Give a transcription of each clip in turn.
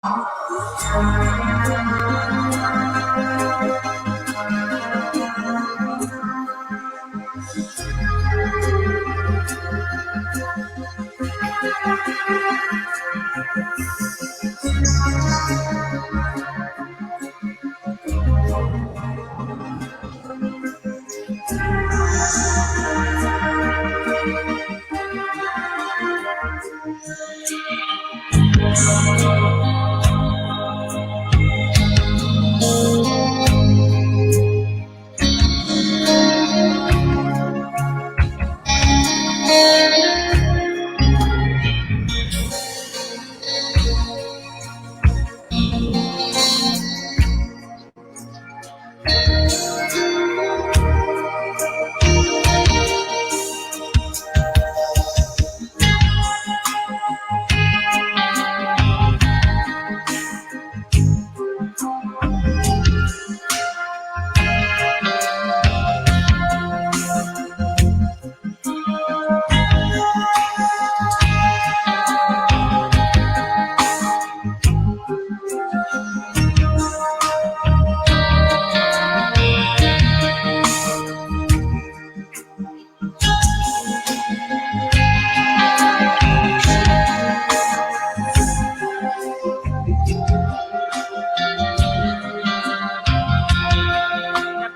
A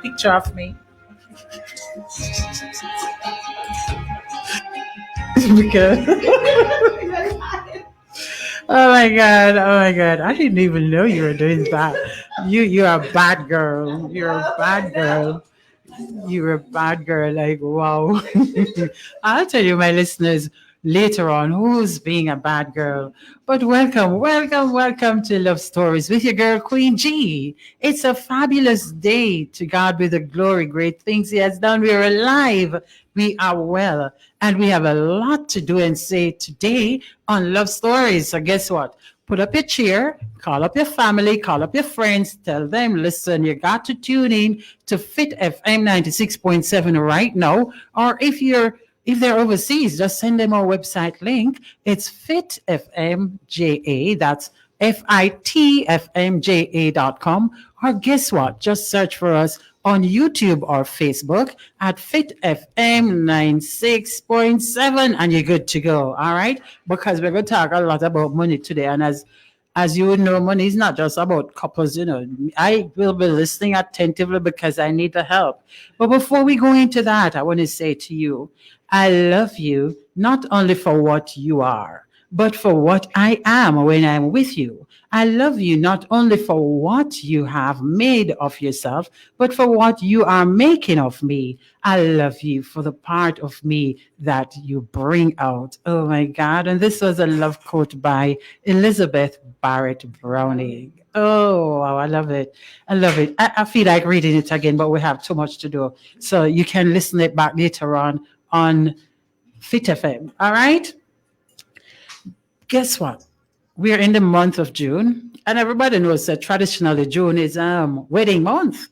picture of me. Because oh my god, oh my god. I didn't even know you were doing that. You're a bad girl. You're a bad girl. You're a bad girl. Like, wow. I'll tell you, my listeners, later on who's being a bad girl. But welcome, welcome, welcome to Love Stories with your girl, Queen G. It's a fabulous day. To God be the glory. Great things He has done. We are alive. We are well. And we have a lot to do and say today on Love Stories. So, guess what? Put up your chair, call up your family, call up your friends, tell them, listen, you got to tune in to Fit FM 96.7 right now. Or if they're overseas, just send them our website link. It's FitFMJA. That's FITFMJA.com. Or guess what? Just search for us on YouTube or Facebook at FitFM 96.7 and you're good to go. All right? Because we're going to talk a lot about money today. And as you know, money is not just about couples. I will be listening attentively because I need the help. But before we go into that, I want to say to you, I love you not only for what you are, but for what I am when I'm with you. I love you not only for what you have made of yourself, but for what you are making of me. I love you for the part of me that you bring out. Oh my God. And this was a love quote by Elizabeth Barrett Browning. Oh, wow, I love it. I love it. I feel like reading it again, but we have too much to do. So you can listen it back later on Fit FM. All right? Guess what? We're in the month of June, and everybody knows that traditionally June is wedding month.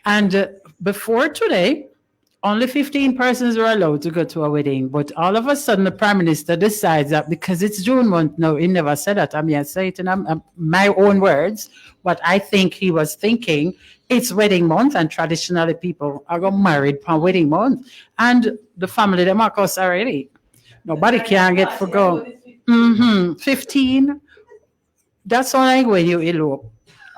And before today, only 15 persons were allowed to go to a wedding. But all of a sudden, the prime minister decides that because it's June month, no, he never said that. I mean, I say it in my own words, what I think he was thinking. It's wedding month, and traditionally people are going married for wedding month. And the family, they mark us already. Nobody can get for go. 15. That's only when you elope.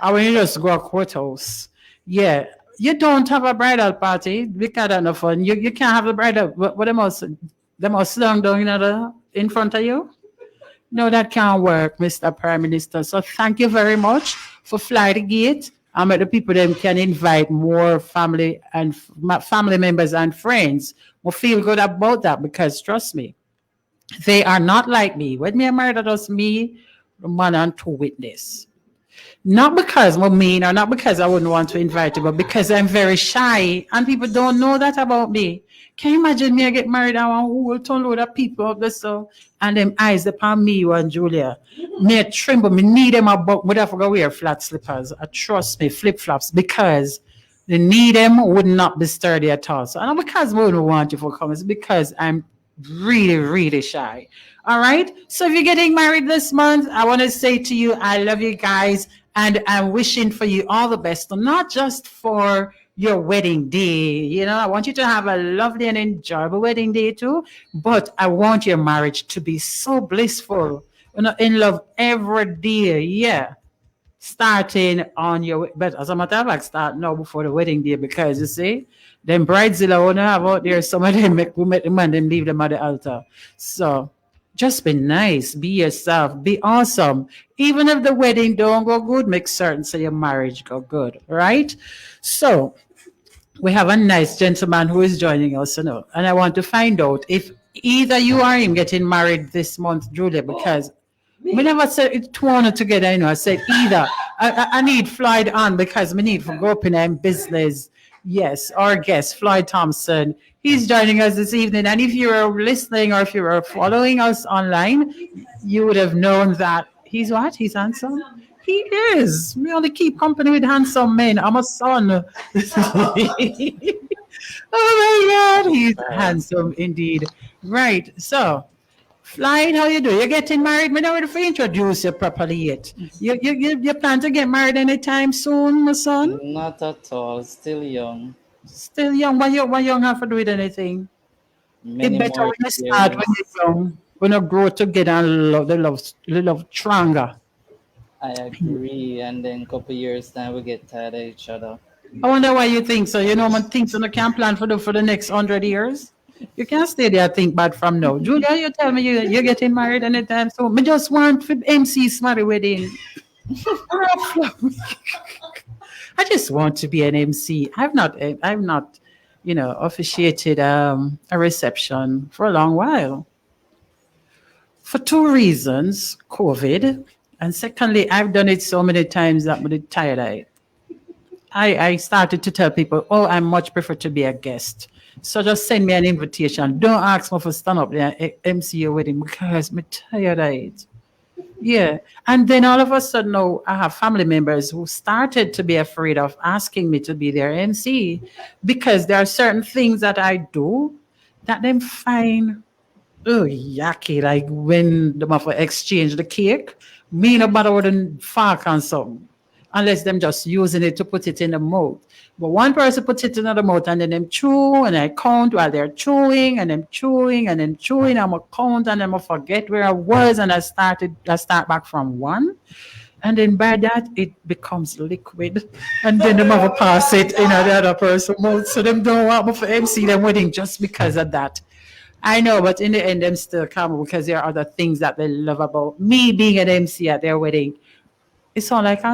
Or when you just go to courthouse. Yeah. You don't have a bridal party because that's no fun. You can't have a bridal. What they must sit down in front of you? No, that can't work, Mr. Prime Minister. So thank you very much for fly the gate. And the people them can invite more family and family members and friends. We feel good about that because trust me, they are not like me. When me married, just me, the man and two witness. Not because I'm mean or not because I wouldn't want to invite you, but because I'm very shy and people don't know that about me. Can you imagine me I get married and one whole ton load of people up there so and them eyes upon me, you and Julia. Me a tremble, me need them about but I forgot wear flat slippers. I trust me, flip-flops, because the knee them would not be sturdy at all. So not because I wouldn't want you for come, it's because I'm really, really shy. All right. So if you're getting married this month, I want to say to you, I love you guys. And I'm wishing for you all the best, not just for your wedding day. I want you to have a lovely and enjoyable wedding day too. But I want your marriage to be so blissful, in love every day. Yeah, starting on your, but as a matter of fact, start now before the wedding day, because you see, them bridezilla wanna have out there, some of them make, who make the man them leave them at the altar. So just be nice, be yourself, be awesome. Even if the wedding don't go good, make certain so your marriage go good, right? So we have a nice gentleman who is joining us, and I want to find out if either you or him getting married this month, Julia, because we never said it two together, I said either. I need Floyd on because we need to go up in our business. Yes, our guest, Floyd Thompson. He's joining us this evening. And if you're listening or if you're following us online, you would have known that he's what? He's handsome? He is. We only keep company with handsome men. I'm a son. Oh my God, he's handsome indeed. Right. So, Floyd, how you do? You're getting married? Me not ready to introduce you properly yet. You plan to get married anytime soon, my son? Not at all. Still young. Still young. Why young have to do with anything? It Many better more when you start when years. you're young. When you grow together and love stronger. I agree. And then couple years time we get tired of each other. I wonder why you think so. Man thinks you can't plan for the next 100 years. You can't stay there and think bad from now. Julia, you tell me you're getting married anytime soon. Me just want for MC Smarty wedding. I just want to be an MC. I've not, officiated a reception for a long while. For two reasons, COVID. And secondly, I've done it so many times that I'm tired of it. I started to tell people, oh, I much prefer to be a guest. So just send me an invitation. Don't ask me for stand up there and MC your wedding because I'm tired of it. Yeah. And then all of a sudden now I have family members who started to be afraid of asking me to be their MC because there are certain things that I do that them find yucky. Like when the mother exchange the cake, me no matter what the fork and something. Unless them just using it to put it in the mouth. But one person puts it in the mouth and then them chew and I count while they're chewing and them chewing and then chewing. I'm a count and then I forget where I was and I start back from one. And then by that it becomes liquid. And then the mother pass it in the other person's mouth. So them don't want me for MC them wedding just because of that. I know, but in the end, them still come because there are other things that they love about me being an MC at their wedding. It's all like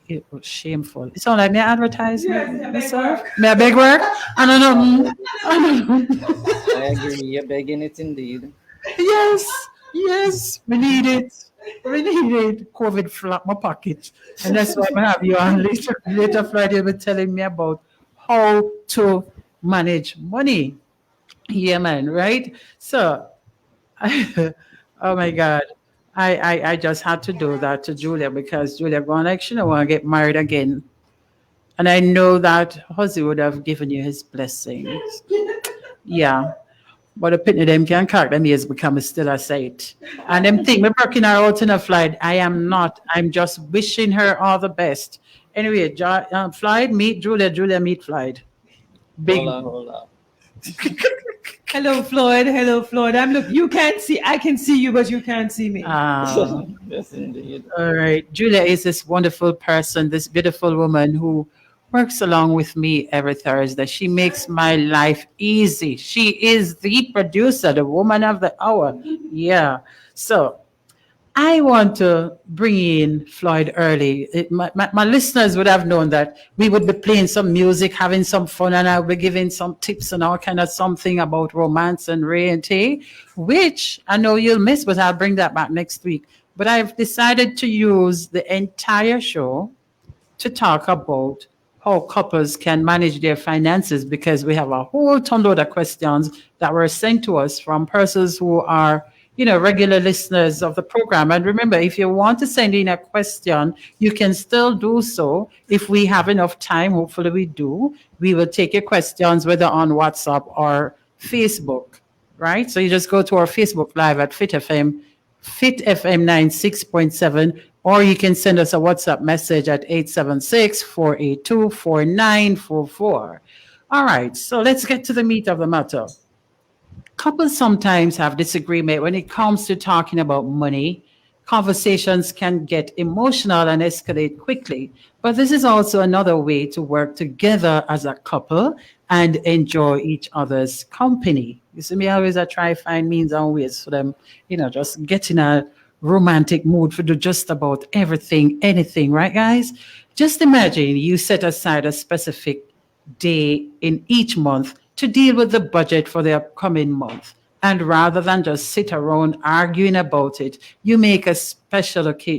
it was shameful. It's all like me advertise myself. May I beg work? I don't know. I don't know. I agree. You're begging it indeed. Yes, we need it. We need it. COVID flap my pocket. And that's why I have you on later Friday will be telling me about how to manage money. Yeah, man, right? So, oh my God. I just had to do that to Julia because Julia going like she don't want to get married again. And I know that Jose would have given you his blessings. Yeah. But the pitney them can correct them ears become still a sight. And them think me working her out in a flight. I am not. I'm just wishing her all the best. Anyway, Floyd, meet Julia. Julia, meet Floyd. Big. Hold on. Hello, Floyd. Hello, Floyd. You can't see. I can see you, but you can't see me. Yes, indeed. All right. Julia is this wonderful person, this beautiful woman who works along with me every Thursday. She makes my life easy. She is the producer, the woman of the hour. Yeah. So I want to bring in Floyd early. My listeners would have known that we would be playing some music, having some fun, and I'll be giving some tips and all kind of something about romance and Ray and Tay, which I know you'll miss, but I'll bring that back next week. But I've decided to use the entire show to talk about how couples can manage their finances because we have a whole ton load of questions that were sent to us from persons who are regular listeners of the program. And remember, if you want to send in a question, you can still do so. If we have enough time, hopefully we do, we will take your questions whether on WhatsApp or Facebook. right? So you just go to our Facebook Live at Fit FM, Fit FM 96.7, or you can send us a WhatsApp message at 876-482-4944. All right, so let's get to the meat of the matter. Couples sometimes have disagreement when it comes to talking about money. Conversations can get emotional and escalate quickly, but this is also another way to work together as a couple and enjoy each other's company. You see, me always I try find means and ways for them, just get in a romantic mood for do just about everything, anything, right, guys? Just imagine you set aside a specific day in each month to deal with the budget for the upcoming month. And rather than just sit around arguing about it, you make a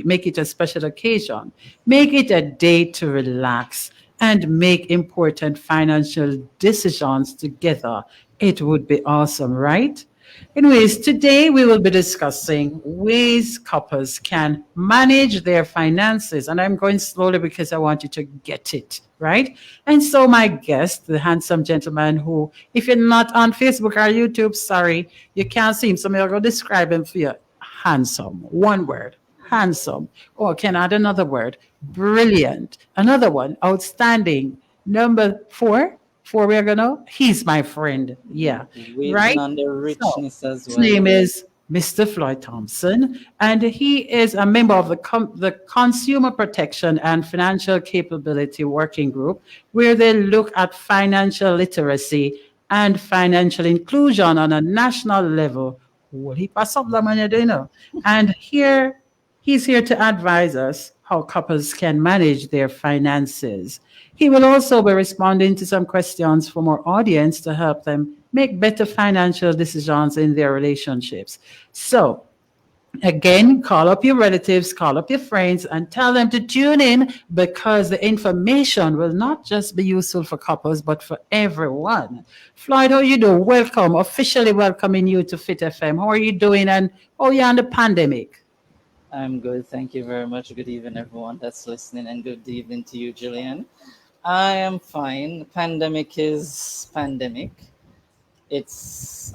make it a special occasion. Make it a day to relax and make important financial decisions together. It would be awesome, right? Anyways, today we will be discussing ways couples can manage their finances. And I'm going slowly because I want you to get it, right? And so my guest, the handsome gentleman who, if you're not on Facebook or YouTube, sorry, you can't see him. So I'm going to describe him for you. Handsome, one word, handsome. Or can I add another word? Brilliant. Another one, outstanding. Number four, we're gonna. He's my friend. Yeah, Waiting right. on the So richness as his well. name is Mr. Floyd Thompson, and he is a member of the Consumer Protection and Financial Capability Working Group, where they look at financial literacy and financial inclusion on a national level. Well, he passed up the money, and he's here to advise us how couples can manage their finances. He will also be responding to some questions from our audience to help them make better financial decisions in their relationships. So, again, call up your relatives, call up your friends, and tell them to tune in because the information will not just be useful for couples, but for everyone. Floyd, how you doing? Welcome, officially welcoming you to Fit FM. How are you doing? And how are you on the pandemic? I'm good. Thank you very much. Good evening, everyone that's listening, and good evening to you, Jillian. I am fine. Pandemic is pandemic.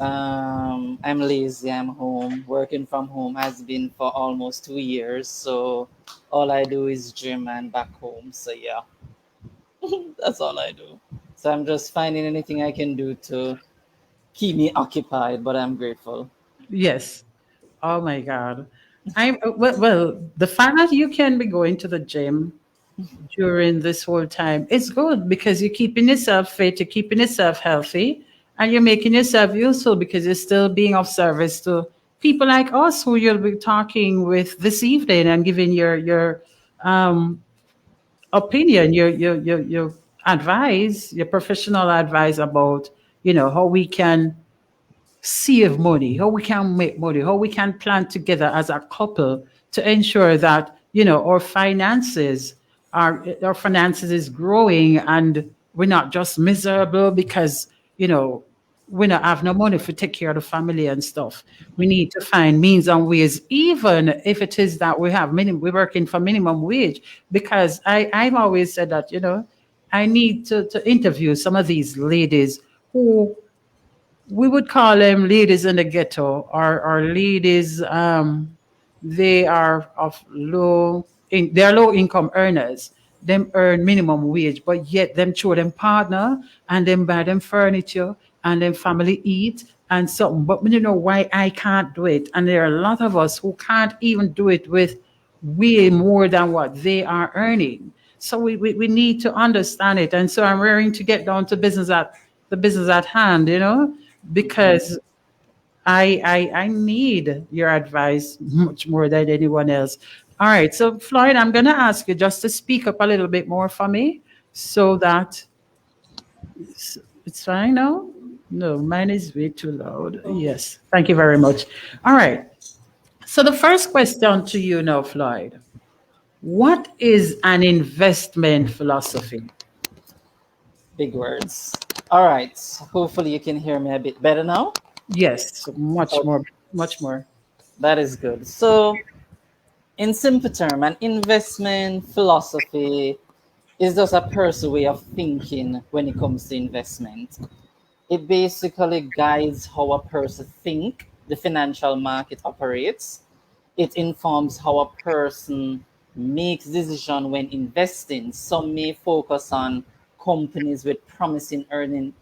I'm lazy. I'm home. Working from home has been for almost 2 years. So all I do is gym and back home. So yeah, that's all I do. So I'm just finding anything I can do to keep me occupied. But I'm grateful. Yes. Oh my God. Well, the fact that you can be going to the gym during this whole time, it's good because you're keeping yourself fit, you're keeping yourself healthy, and you're making yourself useful because you're still being of service to people like us who you'll be talking with this evening and giving your um, opinion, your advice, your professional advice about how we can save money, how we can make money, how we can plan together as a couple to ensure that our finances is growing and we're not just miserable because we not have no money to take care of the family and stuff. We need to find means and ways, even if it is that we're working for minimum wage. Because I've always said that I need to interview some of these ladies who we would call them ladies in the ghetto or ladies they are of they're low income earners. Them earn minimum wage, but yet them show them partner and them buy them furniture and them family eat and something. But you know why I can't do it? And there are a lot of us who can't even do it with way more than what they are earning. So we need to understand it. And so I'm raring to get down to the business at hand, because I need your advice much more than anyone else. All right, so Floyd, I'm going to ask you just to speak up a little bit more for me so that it's fine now. No, mine is way too loud. Yes, thank you very much. All right, so the first question to you now, Floyd, what is an investment philosophy? Big words. All right. Hopefully you can hear me a bit better now. Yes, much more, much more. That is good. So, in simple term, an investment philosophy is just a person's way of thinking when it comes to investment. It basically guides how a person think the financial market operates. It informs how a person makes decision when investing. Some may focus on companies with promising earning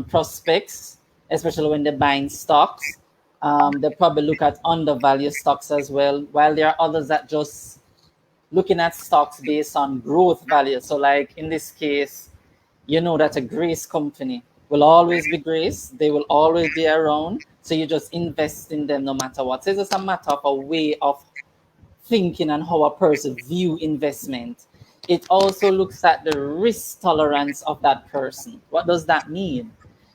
prospects, especially when they're buying stocks. They probably look at undervalued stocks as well, while there are others that just looking at stocks based on growth value. So, like in this case, you know that a Grace company will always be Grace. They will always be around. So you just invest in them no matter what. So it's just a matter of a way of thinking and how a person view investment. It also looks at the risk tolerance of that person. What does that mean?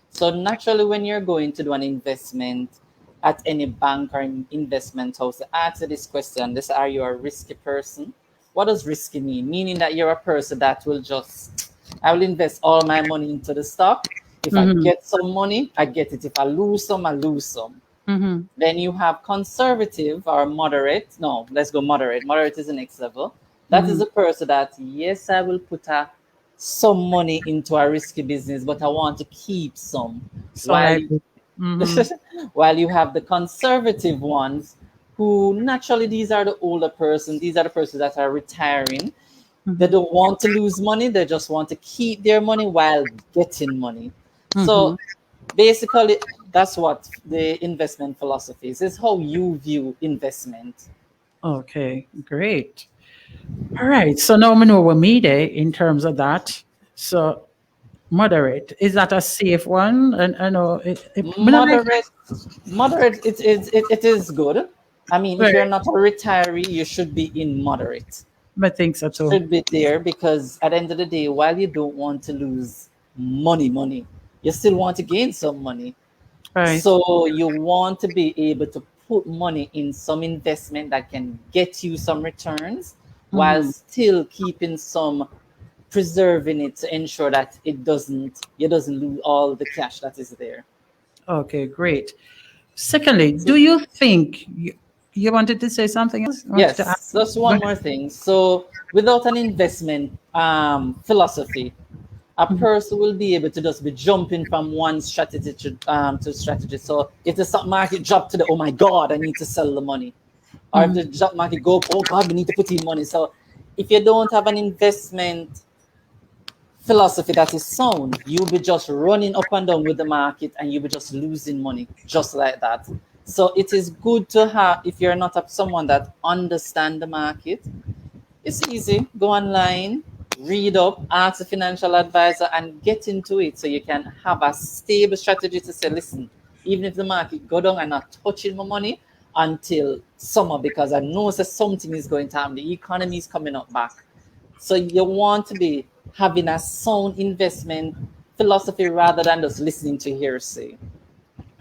So naturally, when you're going to do an investment at any bank or investment house, they ask you this question: "This, are you a risky person?" What does risky mean? Meaning that you're a person that will just, I will invest all my money into the stock. If I Mm-hmm. get some money, I get it. If I lose some, I lose some. Mm-hmm. Then you have conservative or moderate. No, let's go moderate. Moderate is the next level. That is Mm-hmm. a person that, yes, I will put some money into a risky business, but I want to keep some. So While like, you, mm-hmm. while you have the conservative ones, who naturally these are the older person. These are the persons that are retiring. They Mm-hmm. don't want to lose money. They just want to keep their money while getting money. Mm-hmm. So basically, that's what the investment philosophy is. It's how you view investment. Okay, great. All right. So now we know what me day in terms of that. So moderate. Is that a safe one? And I know me not like Moderate, moderate. It is good. I mean, if you're right. not a retiree, you should be in moderate. I think so too. Should be there because at the end of the day, while you don't want to lose money, you still want to gain some money. Right. So you want to be able to put money in some investment that can get you some returns while Mm-hmm. still keeping some, preserving it to ensure that it doesn't lose all the cash that is there. Okay, great. Secondly, So do you think you wanted to say something else? You wanted to ask? yes, just Go one ahead. more thing. So without an investment philosophy, a Mhm. person will be able to just be jumping from one strategy to strategy. So if the stock market drop to the, oh my God, I need to sell the money. Or if Mhm. the stock market go up, oh God, we need to put in money. So if you don't have an investment philosophy that is sound, you'll be just running up and down with the market and you'll be just losing money just like that. So it is good to have, if you're not someone that understand the market, it's easy. Go online, read up, ask a financial advisor, and get into it so you can have a stable strategy to say, listen, even if the market go down, I'm not touching my money until summer because I know that something is going to happen. The economy is coming up back. So you want to be having a sound investment philosophy rather than just listening to hearsay.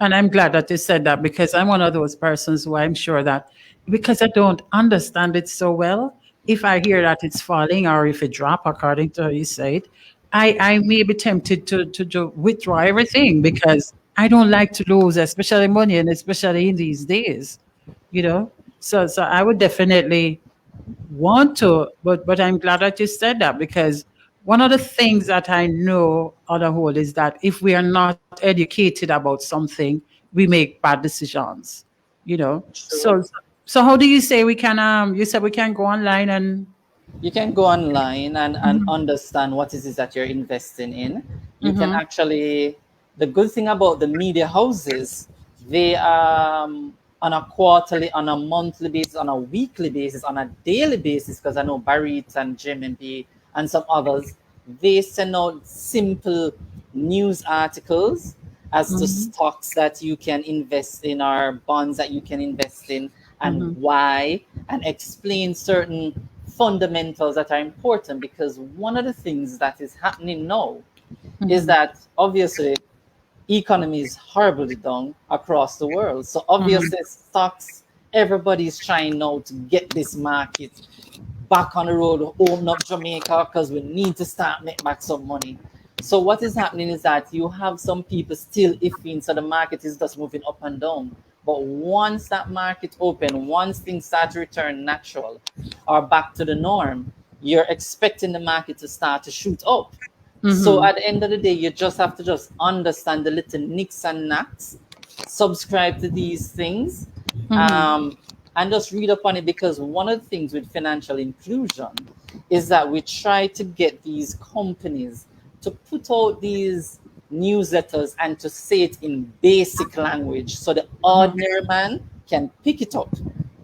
And I'm glad that you said that because I'm one of those persons who I'm sure that because I don't understand it so well, if I hear that it's falling or if it drop according to how you say it, I may be tempted to withdraw everything because I don't like to lose, especially money and especially in these days, you know. So I would definitely want to, but I'm glad that you said that because one of the things that I know on the whole is that if we are not educated about something, we make bad decisions, you know. True. So how do you say we can you said we can go online and You can go online and mhm, understand what it is that you're investing in. You can mhm, actually, the good thing about the media houses, they on a quarterly, on a monthly basis, on a weekly basis, on a daily basis, because I know Barrett and Jim and B and some others, they send out simple news articles as to mhm, stocks that you can invest in or bonds that you can invest in and mhm, why, and explain certain fundamentals that are important because one of the things that is happening now is mhm, that obviously economy is horribly down across the world. So mhm, obviously stocks, everybody's trying now to get this market back on the road, open up Jamaica because we need to start make back some money. So what is happening is that you have some people still iffy, so the market is just moving up and down. But once that market open, once things start to return natural or back to the norm, you're expecting the market to start to shoot up. So at the end of the day, you just have to just understand the little nicks and knacks, subscribe to these things, and just read up on it, because one of the things with financial inclusion is that we try to get these companies to put out these newsletters and to say it in basic language so the ordinary man can pick it up,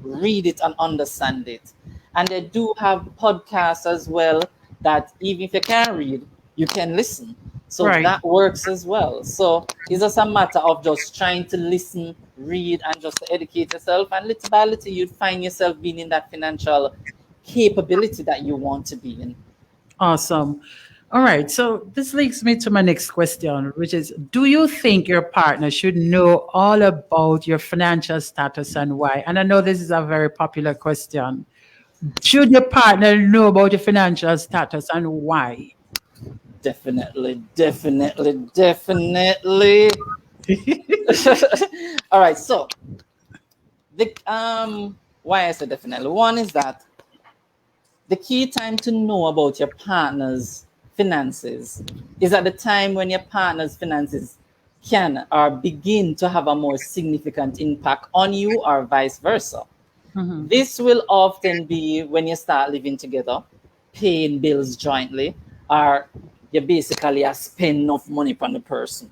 read it, and understand it. And they do have podcasts as well that even if you can't read, you can listen. So Right. that works as well. So it's just a matter of just trying to listen, read, and just to educate yourself. And little by little, you'd find yourself being in that financial capability that you want to be in. Awesome. All right. So this leads me to my next question, which is, do you think your partner should know all about your financial status and why? And I know this is a very popular question. Should your partner know about your financial status and why? Definitely, definitely, definitely. All right. So the why I said definitely. One is that the key time to know about your partner's finances is at the time when your partner's finances can or begin to have a more significant impact on you, or vice versa. This will often be when you start living together, paying bills jointly, or you basically are spending enough money on the person.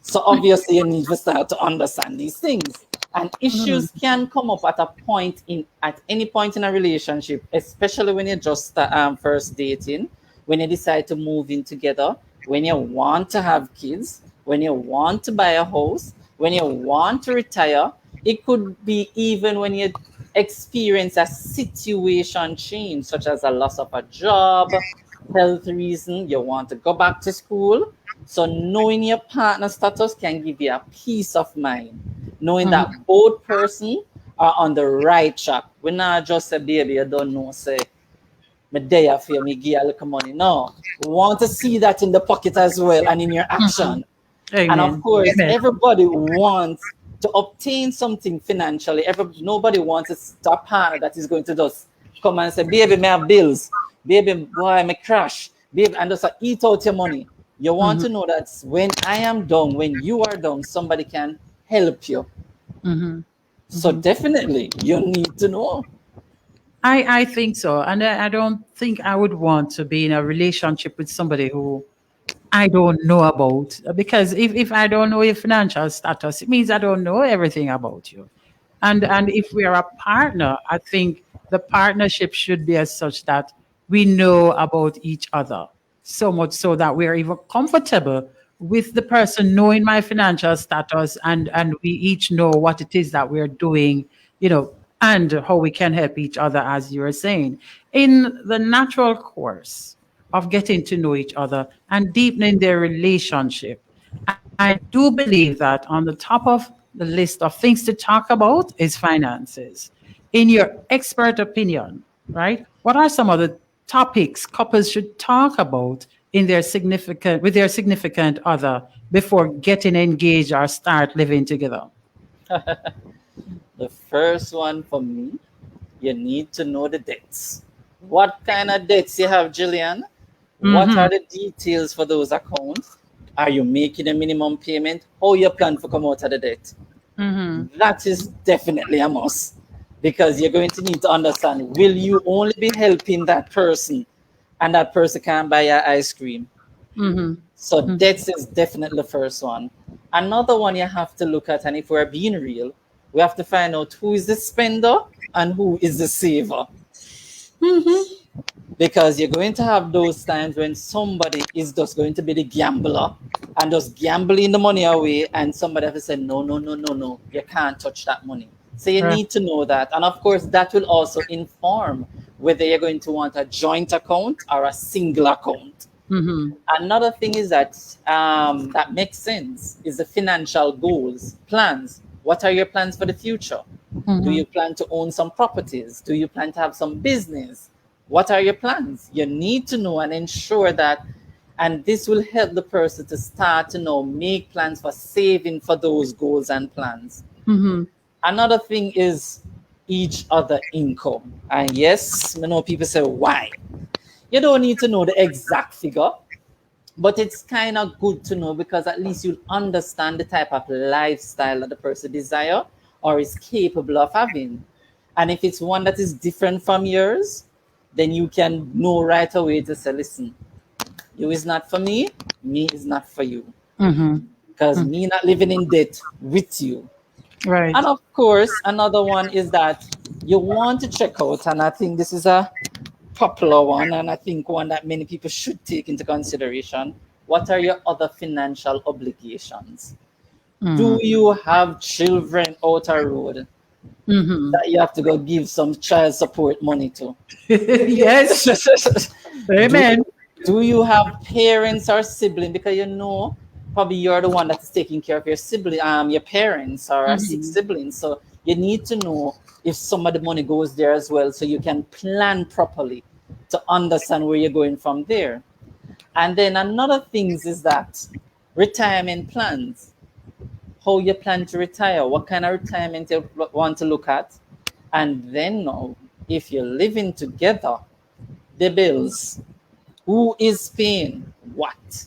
So obviously you need to start to understand these things. And issues can come up at any point in a relationship, especially when you're just first dating, when you decide to move in together, when you want to have kids, when you want to buy a house, when you want to retire. It could be even when you experience a situation change, such as a loss of a job, health reason, you want to go back to school. So knowing your partner status can give you a peace of mind, knowing that both person are on the right track. We're not just a baby, you don't know, say, me there for you, me give you a little money. No, we want to see that in the pocket as well and in your action. And of Amen. course, Amen. everybody wants to obtain something financially. Nobody wants a star partner that is going to just come and say, baby, me have bills. Baby, boy, me crash. Baby, and just eat out your money. You want to know that when I am down, when you are down, somebody can help you. So definitely, you need to know. I think so. And I don't think I would want to be in a relationship with somebody who I don't know about. Because if I don't know your financial status, it means I don't know everything about you. And if we are a partner, I think the partnership should be as such that we know about each other, so much so that we are even comfortable with the person knowing my financial status, and we each know what it is that we're doing, and how we can help each other, as you were saying, in the natural course of getting to know each other and deepening their relationship. I do believe that on the top of the list of things to talk about is finances. In your expert opinion, right? What are some of the topics couples should talk about with their significant other before getting engaged or start living together? The first one for me, you need to know the debts. What kind of debts you have, Jillian? What are the details for those accounts? Are you making a minimum payment? How you plan to come out of the debt? That is definitely a must, because you're going to need to understand, will you only be helping that person and that person can buy your ice cream? So debts is definitely the first one. Another one you have to look at, and if we're being real, we have to find out who is the spender and who is the saver. Because you're going to have those times when somebody is just going to be the gambler and just gambling the money away, and somebody has to say, no, no, no, no, no, you can't touch that money. So you need to know that. And of course, that will also inform whether you're going to want a joint account or a single account. Another thing is that that makes sense is the financial goals, plans. What are your plans for the future? Do you plan to own some properties? Do you plan to have some business? What are your plans? You need to know and ensure that, and this will help the person to start to make plans for saving for those goals and plans. Another thing is each other income. And yes, I know people say, why? You don't need to know the exact figure, But it's kind of good to know because at least you'll understand the type of lifestyle that the person desire or is capable of having. And if it's one that is different from yours, then you can know right away to say, listen, you is not for me is not for you. Mm-hmm. Because me not living in debt with you. Right. And of course, another one is that you want to check out, and I think this is a popular one, and I think one that many people should take into consideration. What are your other financial obligations? Do you have children out a road Mm-hmm. that you have to go give some child support money to? Yes. do, Amen. do you have parents or siblings? Because probably you're the one that's taking care of your sibling, your parents or six Mm-hmm. siblings. So you need to know if some of the money goes there as well, so you can plan properly to understand where you're going from there. And then another things is that retirement plans, how you plan to retire, what kind of retirement you want to look at. And then now, if you're living together, the bills, who is paying what?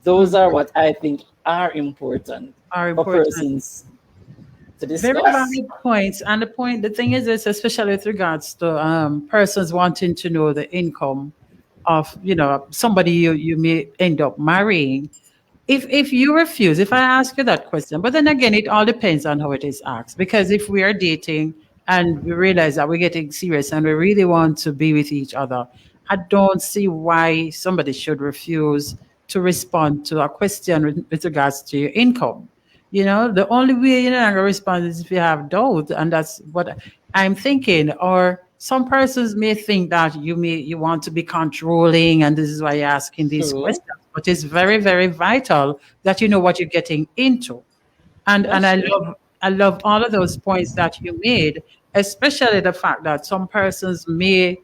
Those are what I think are important Are for important. persons to Very discuss. valid points. And the thing is, this, especially with regards to persons wanting to know the income of, somebody you may end up marrying. If you refuse, if I ask you that question, but then again, it all depends on how it is asked. Because if we are dating and we realize that we're getting serious and we really want to be with each other, I don't see why somebody should refuse to respond to a question with regards to your income. The only way you're not going to respond is if you have doubt, and that's what I'm thinking. Or some persons may think that you want to be controlling, and this is why you're asking these True. questions. But it's very, very vital that you know what you're getting into. And That's true. I love all of those points that you made, especially the fact that some persons may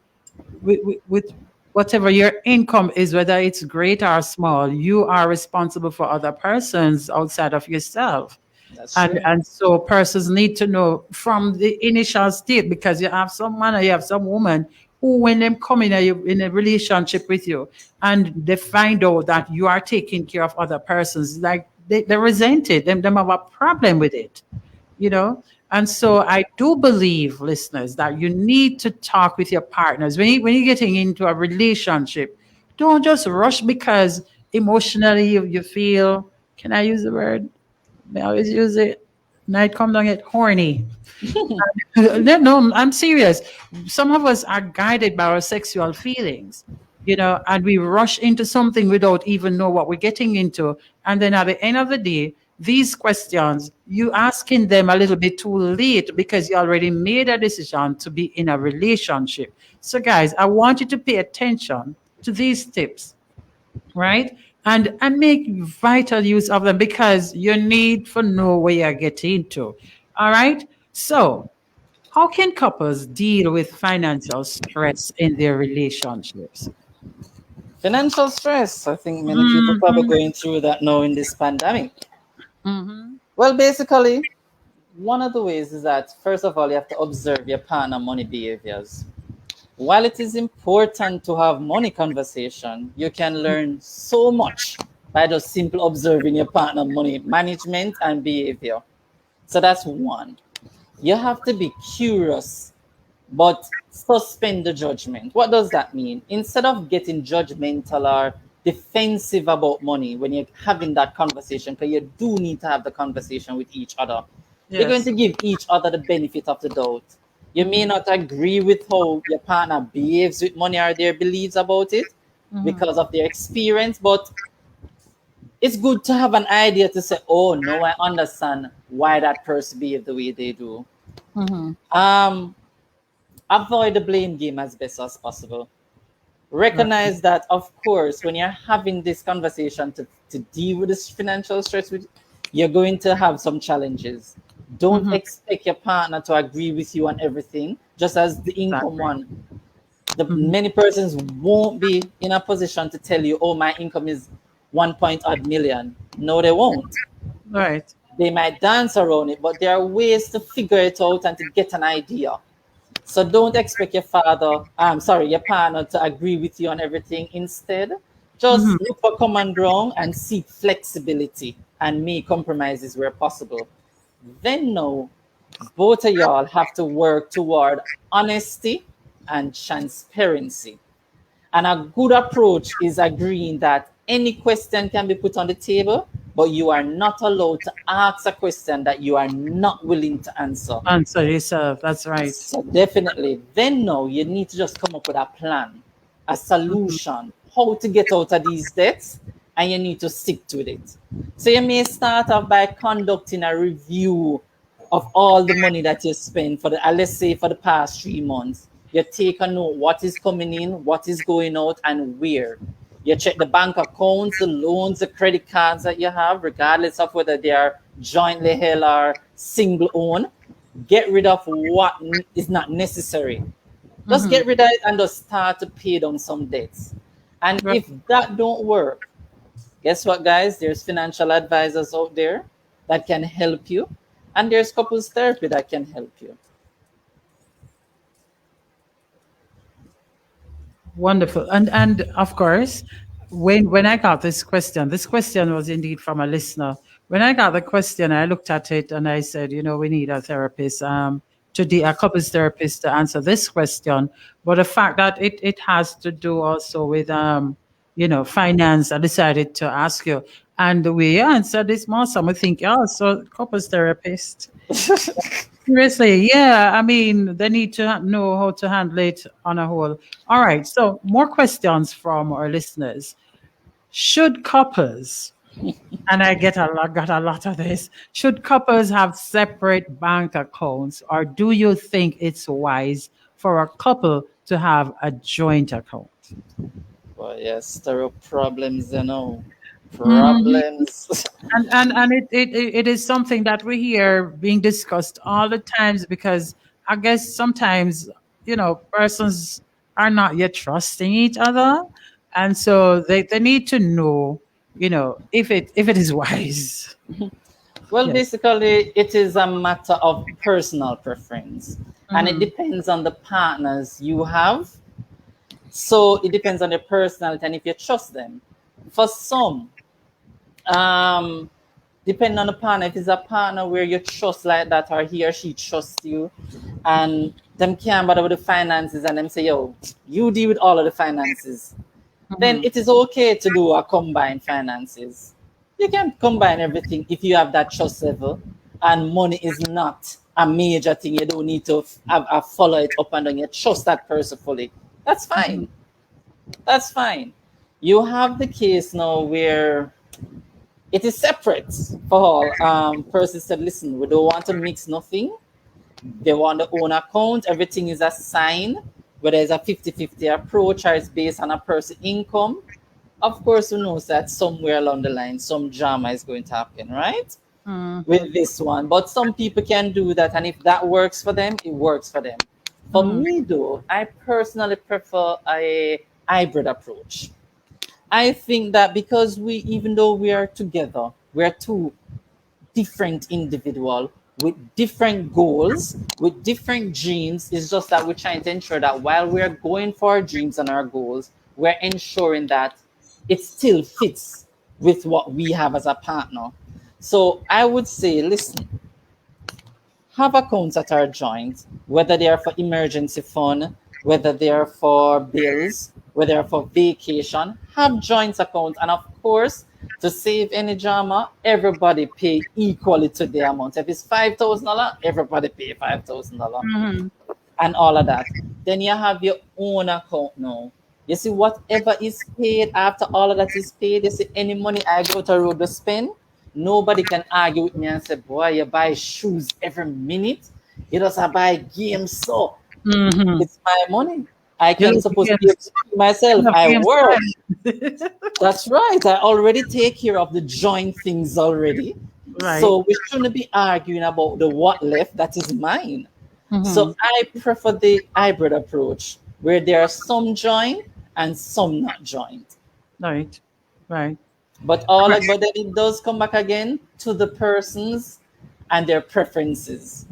with whatever your income is, whether it's great or small, you are responsible for other persons outside of yourself. That's And true. and so persons need to know from the initial state, because you have some man or you have some woman who, when them come in a relationship with you and they find out that you are taking care of other persons, like they resent it, them have a problem with it, you know. And so I do believe, listeners, that you need to talk with your partners when you're getting into a relationship. Don't just rush because emotionally you feel, can I use the word? I always use it. Night come down get horny. No, no, I'm serious. Some of us are guided by our sexual feelings, and we rush into something without even know what we're getting into. And then at the end of the day, these questions, you asking them a little bit too late because you already made a decision to be in a relationship. So guys, I want you to pay attention to these tips, right? And make vital use of them, because you need to know where you're getting into. All right. So how can couples deal with financial stress in their relationships? Financial stress. I think many people probably Mm-hmm. going through that now in this pandemic. Mm-hmm. Well, basically, one of the ways is that first of all, you have to observe your partner money behaviors. While it is important to have money conversation, you can learn so much by just simply observing your partner money management and behavior. So that's one. You have to be curious, but suspend the judgment. What does that mean? Instead of getting judgmental or defensive about money when you're having that conversation, because you do need to have the conversation with each other, you're going Yes. to give each other the benefit of the doubt. You may not agree with how your partner behaves with money or their beliefs about it Mm-hmm. because of their experience, but it's good to have an idea to say, oh, no, I understand why that person behaves the way they do. Mm-hmm. Um, Avoid the blame game as best as possible. Right. Recognize that, of course, when you're having this conversation to deal with this financial stress, you're going to have some challenges. Don't Mm-hmm. expect your partner to agree with you on everything, just as the income Exactly. one. The Mm-hmm. many persons won't be in a position to tell you, oh, my income is 1 point odd million. No, they won't. Right. They might dance around it, but there are ways to figure it out and to get an idea. So don't expect your partner to agree with you on everything. Instead, Just look for common ground and seek flexibility and make compromises where possible. Then now, both of y'all have to work toward honesty and transparency. And a good approach is agreeing that any question can be put on the table, but you are not allowed to ask a question that you are not willing to answer. Answer yourself. That's right. So definitely, then now you need to just come up with a plan, a solution, how to get out of these debts, and you need to stick to it. So you may start off by conducting a review of all the money that you spend for the, let's say for the past 3 months. You take a note what is coming in, what is going out, and where. You check the bank accounts, the loans, the credit cards that you have, regardless of whether they are jointly held or single owned. Get rid of what is not necessary. Just get rid of it and just start to pay down some debts. And if that don't work, guess what, guys? There's financial advisors out there that can help you, and there's couples therapy that can help you. Wonderful. And of course, when I got this question was indeed from a listener. When I got the question, I looked at it and I said, we need a therapist, a couples therapist to answer this question. But the fact that it has to do also with finance, I decided to ask you. And the way you answered this, Marsom, I think you're also a couples therapist. Seriously, yeah. I mean, they need to know how to handle it on a whole. All right. So more questions from our listeners. Should couples, and I got a lot of this, should couples have separate bank accounts, or do you think it's wise for a couple to have a joint account? Well, yes, there are problems, problems. And it is something that we hear being discussed all the times, because I guess sometimes persons are not yet trusting each other, and so they need to know if it is wise. Well, Yes. basically, it is a matter of personal preference, and it depends on the partners you have. So it depends on their personality and if you trust them. For some, depending on the partner, if it's a partner where you trust like that, or he or she trusts you, and them can't bother with the finances, and them say, yo, you deal with all of the finances, then it is okay to do a combined finances. You can combine everything if you have that trust level, and money is not a major thing. You don't need to follow it up and down. You trust that person fully. That's fine. That's fine. You have the case now where it is separate for all. Person said, listen, we don't want to mix nothing. They want their own account. Everything is assigned, whether it's a 50-50 approach or it's based on a person's income. Of course, who knows that somewhere along the line, some drama is going to happen, right? With this one. But some people can do that. And if that works for them, it works for them. For me, though, I personally prefer a hybrid approach. I think that because even though we are together, we are two different individuals with different goals, with different dreams. It's just that we're trying to ensure that while we're going for our dreams and our goals, we're ensuring that it still fits with what we have as a partner. So I would say, listen, have accounts that are joint, whether they are for emergency fund, whether they are for bills, whether they are for vacation, have joint accounts. And of course, to save any drama, everybody pay equally to the amount. If it's $5,000, everybody pay $5,000 and all of that. Then you have your own account now. You see, whatever is paid after all of that is paid, you see, any money I go to road to spend, nobody can argue with me and say, boy, you buy shoes every minute. You just buy games, so it's my money. I can supposed to give it to myself. I work. That's right. I already take care of the joint things already. Right. So we shouldn't be arguing about the what left that is mine. So I prefer the hybrid approach where there are some joint and some not joint. Right. Right. But then it does come back again to the persons and their preferences.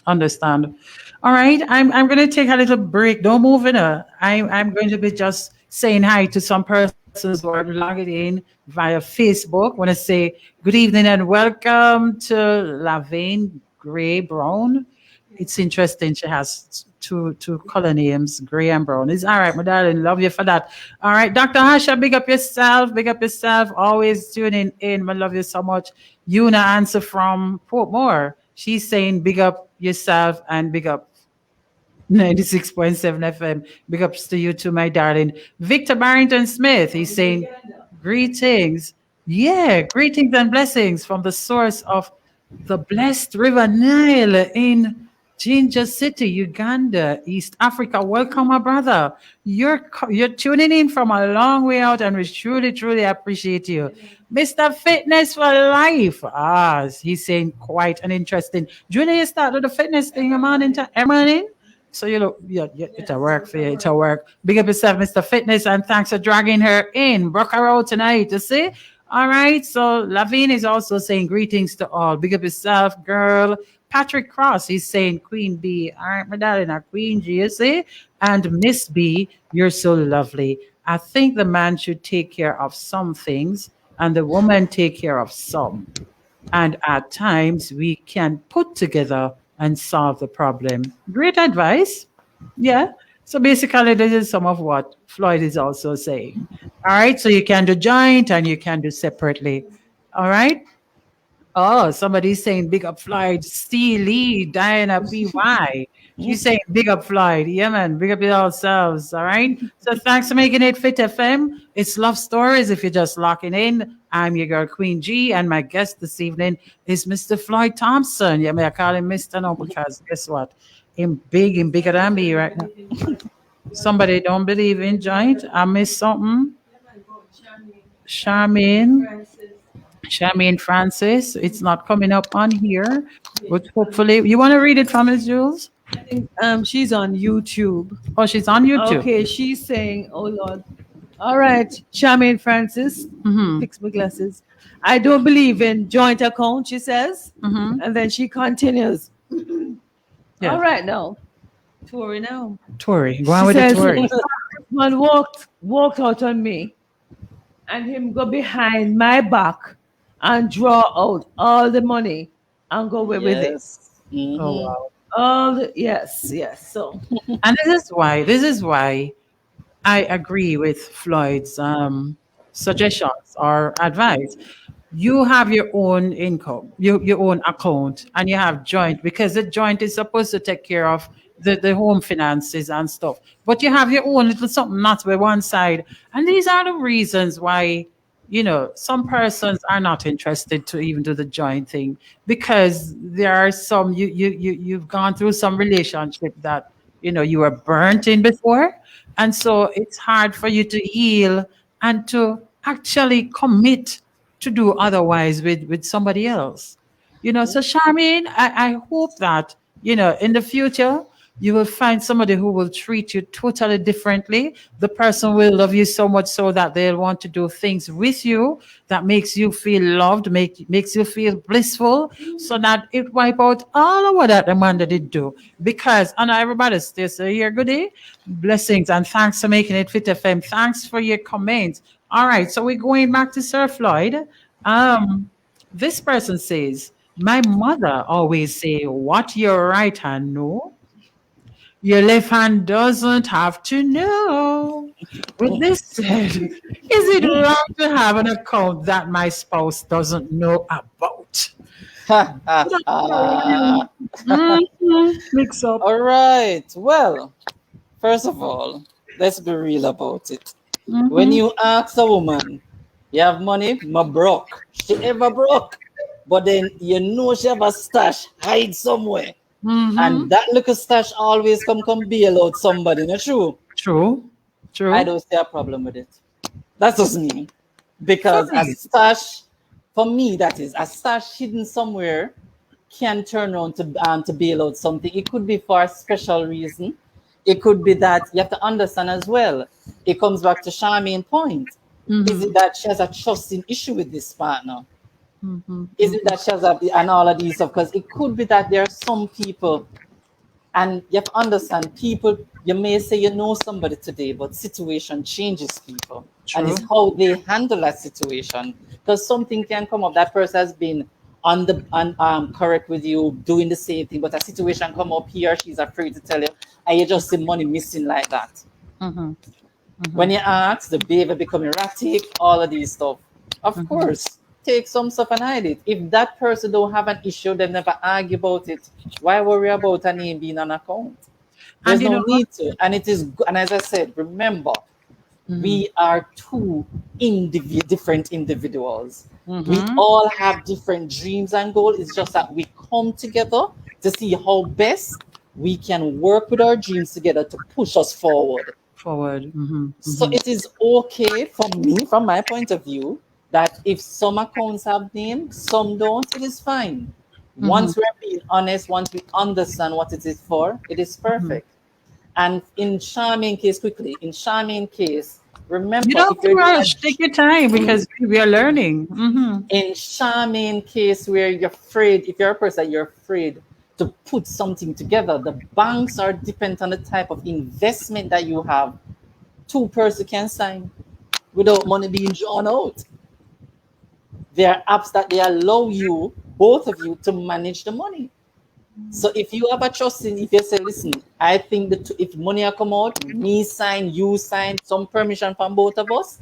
Understand. All right. I'm going to take a little break. Don't move in. I'm going to be just saying hi to some persons who are logged in via Facebook. Want to say good evening and welcome to Laverne Gray Brown. It's interesting. She has two color names, Gray and Brown. It's all right, my darling. Love you for that. All right, Dr. Hasha, big up yourself. Big up yourself. Always tuning in. I love you so much. Yuna answer from Portmore. She's saying big up yourself and big up 96.7 FM. Big ups to you too, my darling. Victor Barrington Smith, he's saying, greetings. Yeah, greetings and blessings from the source of the blessed River Nile in Jinja City, Uganda, East Africa. Welcome, my brother. You're tuning in from a long way out, and we truly appreciate you. Mr. Fitness for Life. Ah, he's saying quite an interesting. Junior, you started the fitness thing a morning. So you look, yeah, it'll work for you. It'll work. Big up yourself, Mr. Fitness, and thanks for dragging her in. Broke her out tonight, you see? All right. So Lavine is also saying greetings to all. Big up yourself, girl. Patrick Cross, he's saying Queen B. All right, my darling, our Queen G, you see? And Miss B, you're so lovely. I think the man should take care of some things and the woman take care of some. And at times we can put together and solve the problem. Great advice. Yeah. So basically, this is some of what Floyd is also saying. All right. So you can do joint and you can do separately. All right. Oh, somebody's saying big up Floyd. C. Lee, Diana PY. She's saying big up Floyd. Yeah, man. Big up yourselves. All right. So thanks for making it Fit FM. It's Love Stories. If you're just locking in, I'm your girl Queen G, and my guest this evening is Mr. Floyd Thompson. Yeah, may I call him Mr. No, because guess what? Him bigger than me right now. Somebody don't believe in joint. I missed something. Charmaine Francis. It's not coming up on here, but hopefully you want to read it from Miss Jules. She's on YouTube. Oh, she's on YouTube. Okay, she's saying, oh Lord. All right, Charmaine Francis, fix my glasses. I don't believe in joint account, she says. And then she continues. Yeah. All right, now. Tori now. Tori. Go on with the Tori. Man walked out on me and him go behind my back and draw out all the money and go away with it. Mhm. Oh wow. Yes. So And this is why I agree with Floyd's suggestions or advice. You have your own income, your own account, and you have joint because the joint is supposed to take care of the home finances and stuff. But you have your own little something not by one side. And these are the reasons why, some persons are not interested to even do the joint thing because there are some you've gone through some relationship that you were burnt in before. And so it's hard for you to heal and to actually commit to do otherwise with somebody else. So Charmaine, I hope that, in the future, you will find somebody who will treat you totally differently. The person will love you so much so that they'll want to do things with you that makes you feel loved, makes you feel blissful, so that it wipe out all of what that the man did do. Because, I know everybody stays here, good day, blessings, and thanks for making it Fit FM. Thanks for your comments. All right, so we're going back to Sir Floyd. This person says, my mother always say, what your right hand know, your left hand doesn't have to know. With this said, is it wrong to have an account that my spouse doesn't know about? Mix up. All right. Well, first of all, let's be real about it. When you ask a woman, you have money, ma broke. She ever broke. But then she have a stash hide somewhere. And that little stash always come bail out somebody, not true? True. I don't see a problem with it. That's just me. Because a stash, for me, that is, a stash hidden somewhere can turn around to bail out something. It could be for a special reason. It could be that you have to understand as well. It comes back to Charmaine's point. Is it that she has a trusting issue with this partner? Is it that she has and all of these stuff? Because it could be that there are some people And you have to understand, people, you may say you know somebody today, but situation changes people. And True. it's how they handle that situation. Because something can come up, that person has been correct with you, doing the same thing, but a situation come up, he or she's afraid to tell you, and you just see money missing like that. Mm-hmm. When you ask, the behavior become erratic, all of these stuff. Of course, take some stuff and hide it. If that person don't have an issue, they never argue about it. Why worry about a name being on account? And There's you no know, need to. And it is, and as I said, remember, we are two different individuals. We all have different dreams and goals. It's just that we come together to see how best we can work with our dreams together to push us forward. forward. So it is okay for me, from my point of view, that if some accounts have names, some don't, it is fine. Once we're being honest, once we understand what it is for, it is perfect. And in Charmaine case, quickly, in Charmaine case, remember, You don't if have to you're doing rush. Take your time because we are learning. in Charmaine case where you're afraid, if you're a person, you're afraid to put something together, the banks are dependent on the type of investment that you have. Two person can sign without money being drawn out. There are apps that they allow you, both of you, to manage the money. So if you have a trust in, if you say, listen, I think that if money come out, me sign, you sign, some permission from both of us,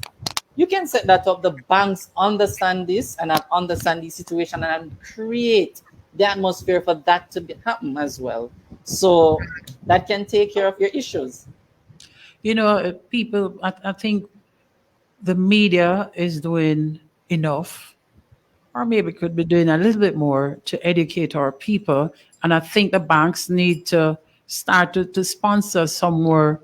you can set that up. The banks understand this and understand the situation and create the atmosphere for that to happen as well. So that can take care of your issues. You know, people, I think the media is doing enough, or maybe could be doing a little bit more to educate our people. And I think the banks need to start to sponsor some more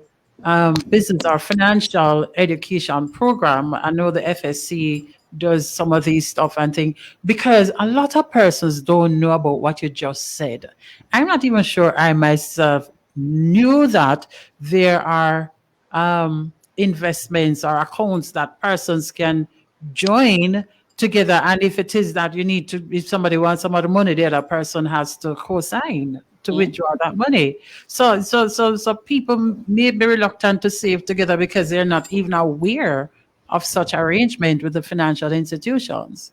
business or financial education program. I know the FSC does some of these stuff and things because a lot of persons don't know about what you just said. I'm not even sure I myself knew that there are investments or accounts that persons can join together. And if it is that you need to, if somebody wants some of the money, the other person has to co-sign to withdraw that money. So people may be reluctant to save together because they're not even aware of such arrangement with the financial institutions.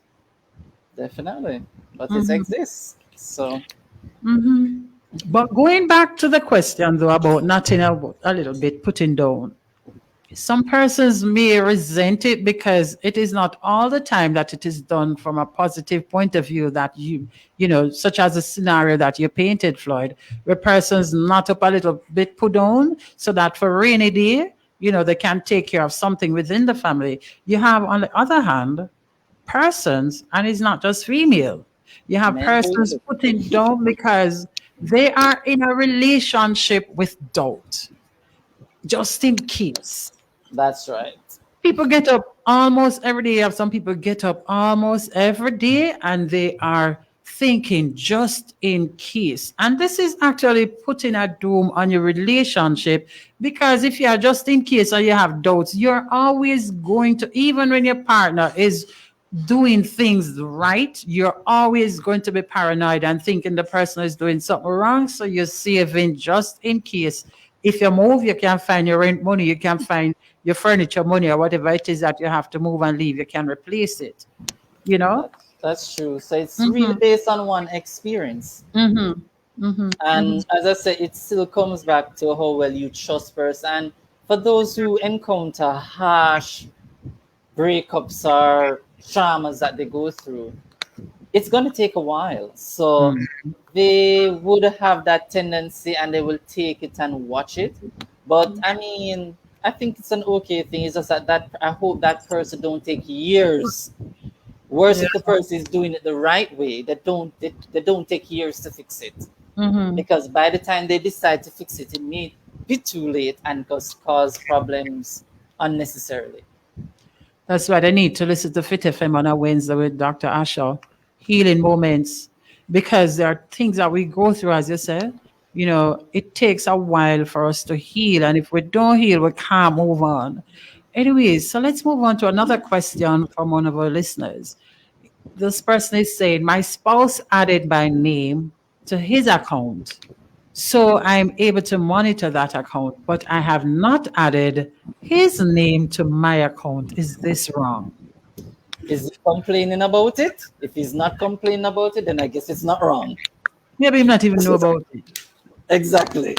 Definitely. But it exists. So But going back to the question though about nothing, a little bit putting down. Some persons may resent it because it is not all the time that it is done from a positive point of view that you know, such as a scenario that you painted, Floyd, where persons not up a little bit put on so that for rainy day, you know, they can take care of something within the family. You have, on the other hand, persons, and it's not just female, you have men persons too. putting down because they are in a relationship with doubt, just in case. That's right. People get up almost every day. Have some people get up almost every day and they are thinking just in case. And this is actually putting a doom on your relationship because if you are just in case or you have doubts, you're always going to, even when your partner is doing things right, you're always going to be paranoid and thinking the person is doing something wrong. So you're saving just in case. If you move, you can find your rent money, you can find your furniture money or whatever it is that you have to move and leave, you can replace it, you know? That's true. So it's really based on one experience. And as I said, it still comes back to how well you trust person. And for those who encounter harsh breakups or traumas that they go through, it's going to take a while. So they would have that tendency and they will take it and watch it. But I mean, I think it's an okay thing. It's just that I hope that person don't take years. Worse if the person is doing it the right way. They don't take years to fix it. Because by the time they decide to fix it, it may be too late and cause problems unnecessarily. That's why they need to listen to Fit FM on a Wednesday with Dr. Asher, Healing Moments, because there are things that we go through, as you said. You know, it takes a while for us to heal. And if we don't heal, we can't move on. Anyways, so let's move on to another question from one of our listeners. This person is saying, my spouse added my name to his account So I'm able to monitor that account, but I have not added his name to my account. Is this wrong? Is he complaining about it? If he's not complaining about it, then I guess it's not wrong. Maybe him not even know about it. Exactly.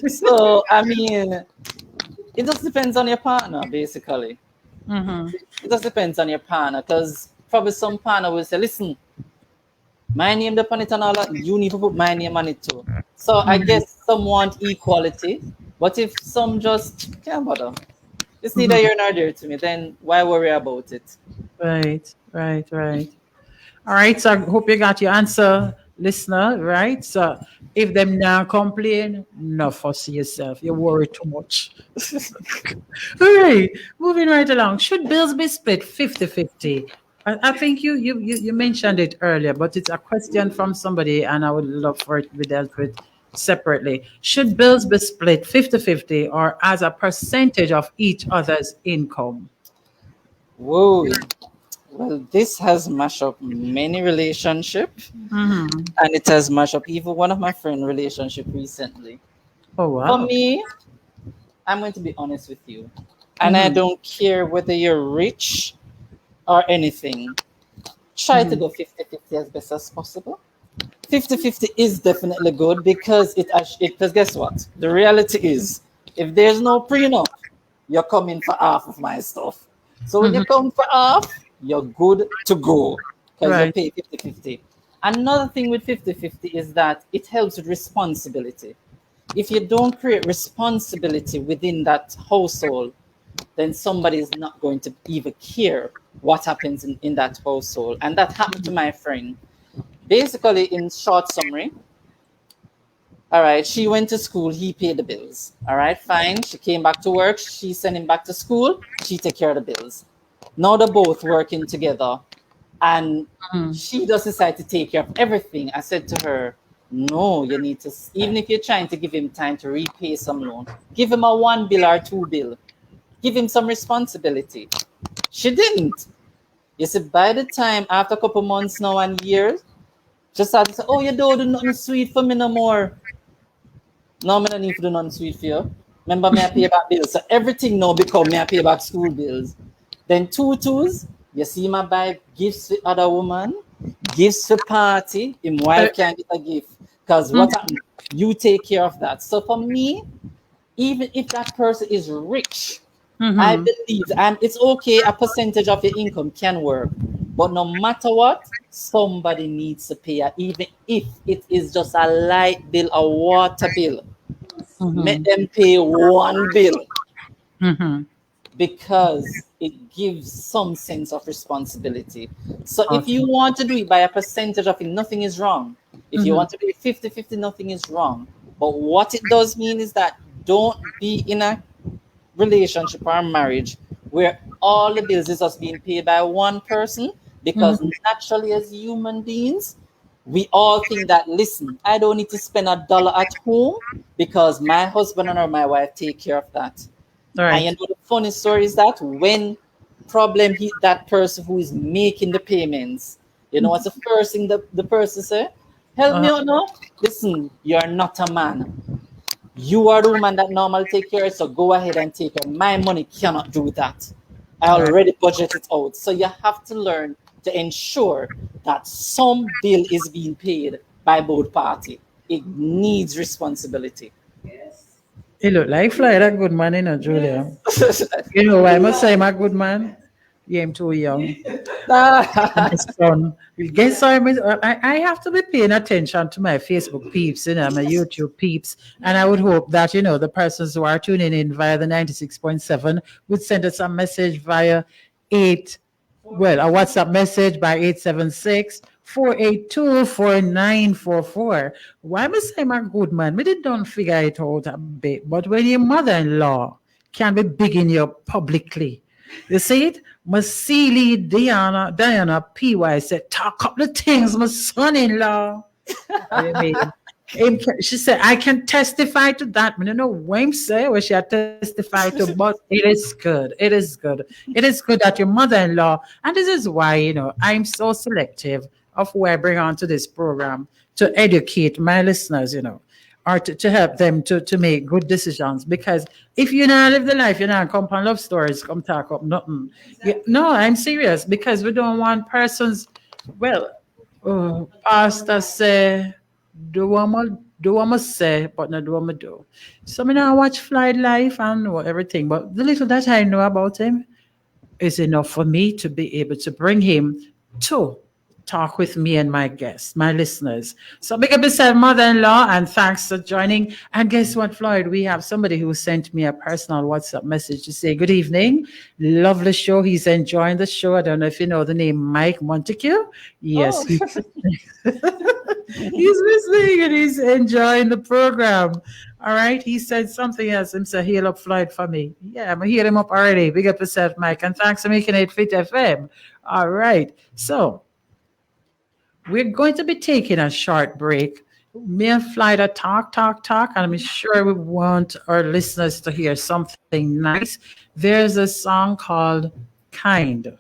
So, I mean, it just depends on your partner, basically. Mm-hmm. It just depends on your partner, because probably some partner will say, listen, my name upon it and all that, you need to put my name on it too. So I guess some want equality, but if some just can't bother, it's neither here nor there to me, then why worry about it? Right, right, right. All right, so I hope you got your answer, listener, right? So if them now complain, no fuss yourself. You worry too much. All right, moving right along. Should bills be split 50-50? I think you mentioned it earlier, but it's a question from somebody, and I would love for it to be dealt with separately. Should bills be split 50-50 or as a percentage of each other's income? Whoa. Well, this has mashed up many relationships, Mm-hmm. and it has mashed up even one of my friend relationship recently. Oh, For wow. me, I'm going to be honest with you, and I Mm-hmm. don't care whether you're rich or anything. Try to Mm-hmm. go 50-50 as best as possible. 50-50 is definitely good because because guess what? The reality is, if there's no prenup, you're coming for half of my stuff. So when you Mm-hmm. come for half, you're good to go because you Right. pay 50-50. Another thing with 50-50 is that it helps with responsibility. If you don't create responsibility within that household, then somebody is not going to even care what happens in that household. And that happened to my friend. Basically, in short summary, all right, she went to school, he paid the bills. All right, fine. She came back to work, she sent him back to school, she take care of the bills. Now they're both working together, and Mm-hmm. she does decide to take care of everything. I said to her, no, you need to, even if you're trying to give him time to repay some loan, give him a one bill or two bill. Give him some responsibility. She didn't. You see, by the time, after a couple months now and years, she started to say, oh, you don't do nothing sweet for me no more. No, me no need to do nothing sweet for you. Remember, me I pay back bills. So everything now become me I pay back school bills. Then tutus, you see my buy gifts for other woman, gifts for party. Him wife can't get a gift. Because what happened? You take care of that. So for me, even if that person is rich, I Mm-hmm. believe, and it's okay, a percentage of your income can work. But no matter what, somebody needs to pay, even if it is just a light bill, a water bill. Make Mm-hmm. them pay one bill Mm-hmm. because it gives some sense of responsibility. So if you Okay. want to do it by a percentage of it, nothing is wrong. If you Mm-hmm. want to be 50-50, nothing is wrong. But what it does mean is that don't be in a relationship or marriage where all the bills is just being paid by one person, because Mm-hmm. naturally as human beings we all think that, listen, I don't need to spend a dollar at home because my husband or my wife take care of that. All And you right. know the funny story is that when problem hit that person who is making the payments, you know what's the first thing the person say? Help me Uh-huh. out now. Listen, you're not a man. You are the woman that normally take care, so go ahead and take care. My money cannot do that. I All right. already budget it out. So you have to learn to ensure that some bill is being paid by both party. It needs responsibility. He look like fly that good man, Julia. You know why I must say my good man? Yeah, I'm too young. My son. Guess I have to be paying attention to my Facebook peeps, my YouTube peeps. And I would hope that, the persons who are tuning in via the 96.7 would send us a message via 8, well, a WhatsApp message by 876-482-4944. Why am I saying my good man? Me did don't figure it out a bit. But when your mother-in-law can be bigging you publicly, you see it? Masili Diana PY said, talk up the things, my son-in-law. I mean, she said, I can testify to that. I don't know what I'm saying, what she had testified to, but it is good. It is good. It is good that your mother-in-law, and this is why, I'm so selective of who I bring onto this program to educate my listeners. or to help them to make good decisions. Because if you not live the life, you not come on love stories, come talk up nothing. No, I'm serious, because we don't want persons, well, pastor say, do what I say, but not do what I do. So I now watch Flight Life and know everything. But the little that I know about him is enough for me to be able to bring him to talk with me and my guests, my listeners. So big up yourself, mother-in-law, and thanks for joining. And guess what, Floyd? We have somebody who sent me a personal WhatsApp message to say, good evening. Lovely show. He's enjoying the show. I don't know if you know the name Mike Montague. Yes. Oh. He's listening and he's enjoying the program. All right. He said something else. He said, heal up Floyd for me. Yeah, I'm going to heal him up already. Big up yourself, Mike. And thanks for making it Fit FM. All right. So we're going to be taking a short break. Me and Flight talk. And I'm sure we want our listeners to hear something nice. There's a song called Kind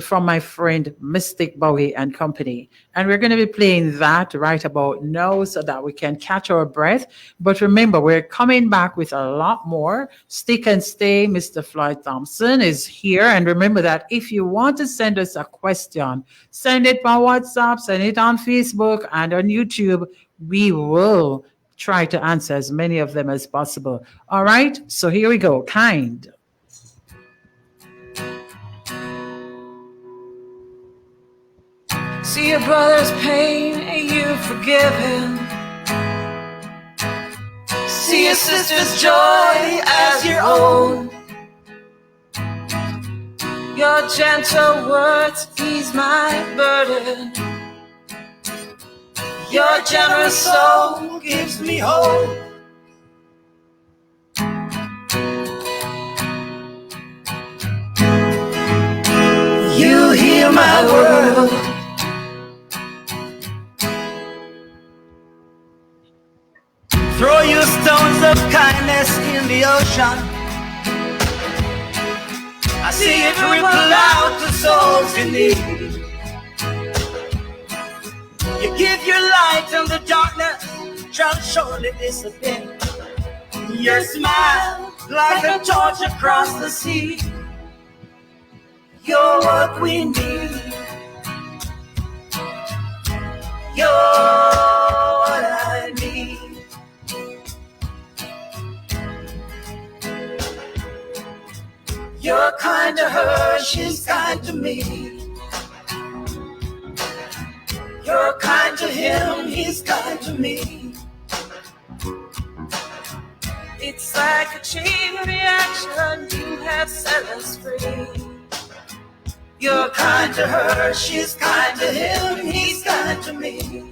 from my friend Mystic Bowie and Company. And we're going to be playing that right about now so that we can catch our breath. But remember, we're coming back with a lot more. Stick and stay. Mr. Floyd Thompson is here. And remember that if you want to send us a question, send it on WhatsApp, send it on Facebook and on YouTube. We will try to answer as many of them as possible. All right. So here we go. Kind. See your brother's pain and you forgive him. See your sister's joy as your own. Your gentle words ease my burden. Your generous soul gives me hope. You heal my world. Throw your stones of kindness in the ocean. I see it ripple out to souls in need. You give your light and the darkness shall surely disappear. Your smile like a torch across the sea. You're what we need. You're what I need. You're kind to her, she's kind to me. You're kind to him, he's kind to me. It's like a chain reaction, you have set us free. You're kind to her, she's kind to him, he's kind to me.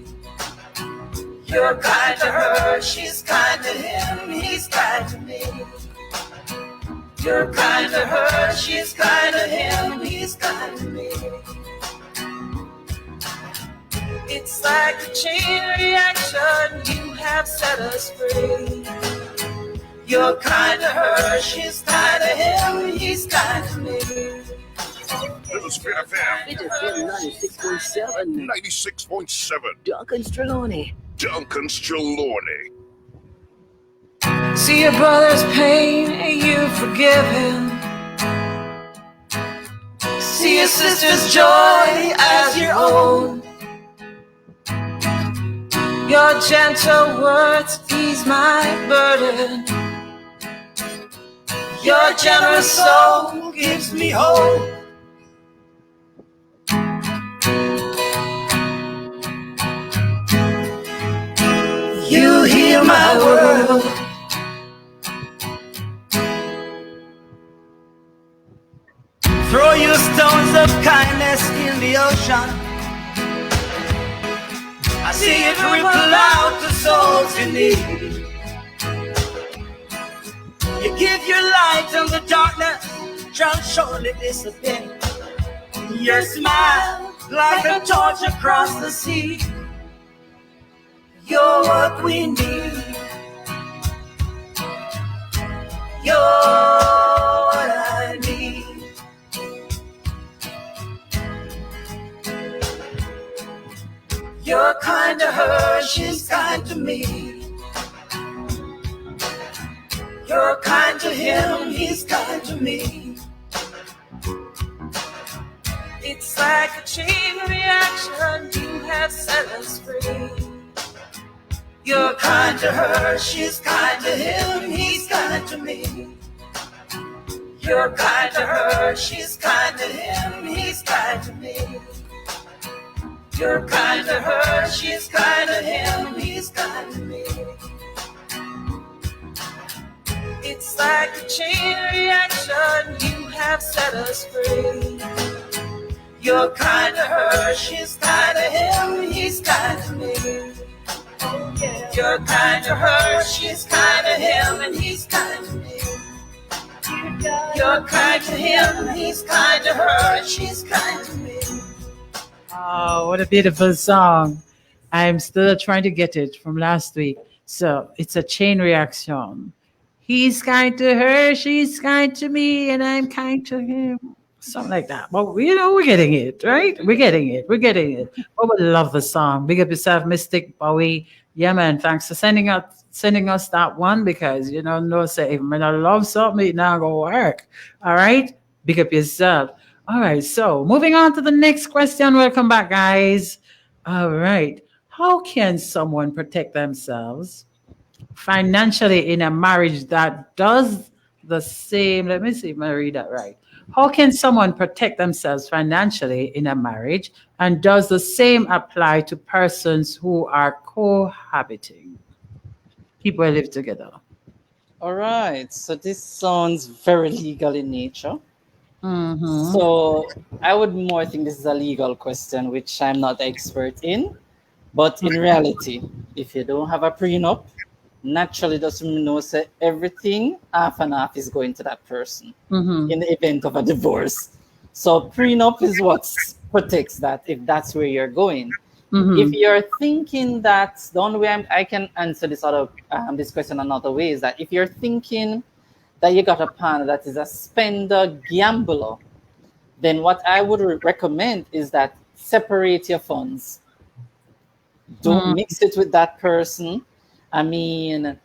You're kind to her, she's kind to him, he's kind to me. You're kind to her, she's kind to him, he's kind to me. It's like a chain reaction, you have set us free. You're kind to her, she's kind to him, he's kind to me. This is Fit FM. Fit FM 96.7. 96.7. Duncan Streloni. See your brother's pain and you forgive him. See your sister's joy as your own. Your gentle words ease my burden. Your generous soul gives me hope. You heal my world. Throw your stones of kindness in the ocean. I see it ripple out to souls in need. You give your light and the darkness shall surely disappear. Your smile like a torch across the sea. You're what we need. You're what I need. You're kind to her, she's kind kind to me. You're kind to him, he's kind to me. It's like a chain reaction, you have set us free. You're kind to her, she's kind to him, he's kind to me. You're kind to her, she's kind to him, he's kind to me. You're kind to her, she's kind to him, he's kind to me. It's like a chain reaction, you have set us free. You're kind to her, she's kind to him, he's kind to me. You're kind to her, she's kind to him, and he's kind to me. You're kind to him, he's kind to her, and she's kind to me. Oh, what a beautiful song. I'm still trying to get it from last week. So it's a chain reaction. He's kind to her, she's kind to me, and I'm kind to him. Something like that. But we're getting it, right? We're getting it. Oh, we love the song. Big up yourself, Mystic Bowie. Yeah, man. Thanks for sending us that one, because no say when I love something, it now go work. All right. Big up yourself. All right. So moving on to the next question. Welcome back, guys. All right. How can someone protect themselves financially in a marriage that does the same? Let me see if I read that right. How can someone protect themselves financially in a marriage, and does the same apply to persons who are cohabiting? People who live together. All right. So this sounds very legal in nature. Mm-hmm. So I would more think this is a legal question, which I'm not the expert in. But in reality, if you don't have a prenup, naturally doesn't know say everything half and half is going to that person in the event of a divorce. So prenup is what protects that, if that's where you're going. If you're thinking that, the only way I can answer this this question another way is that if you're thinking that you got a partner that is a spender gambler, then what I would recommend is that separate your funds. Don't mix it with that person. And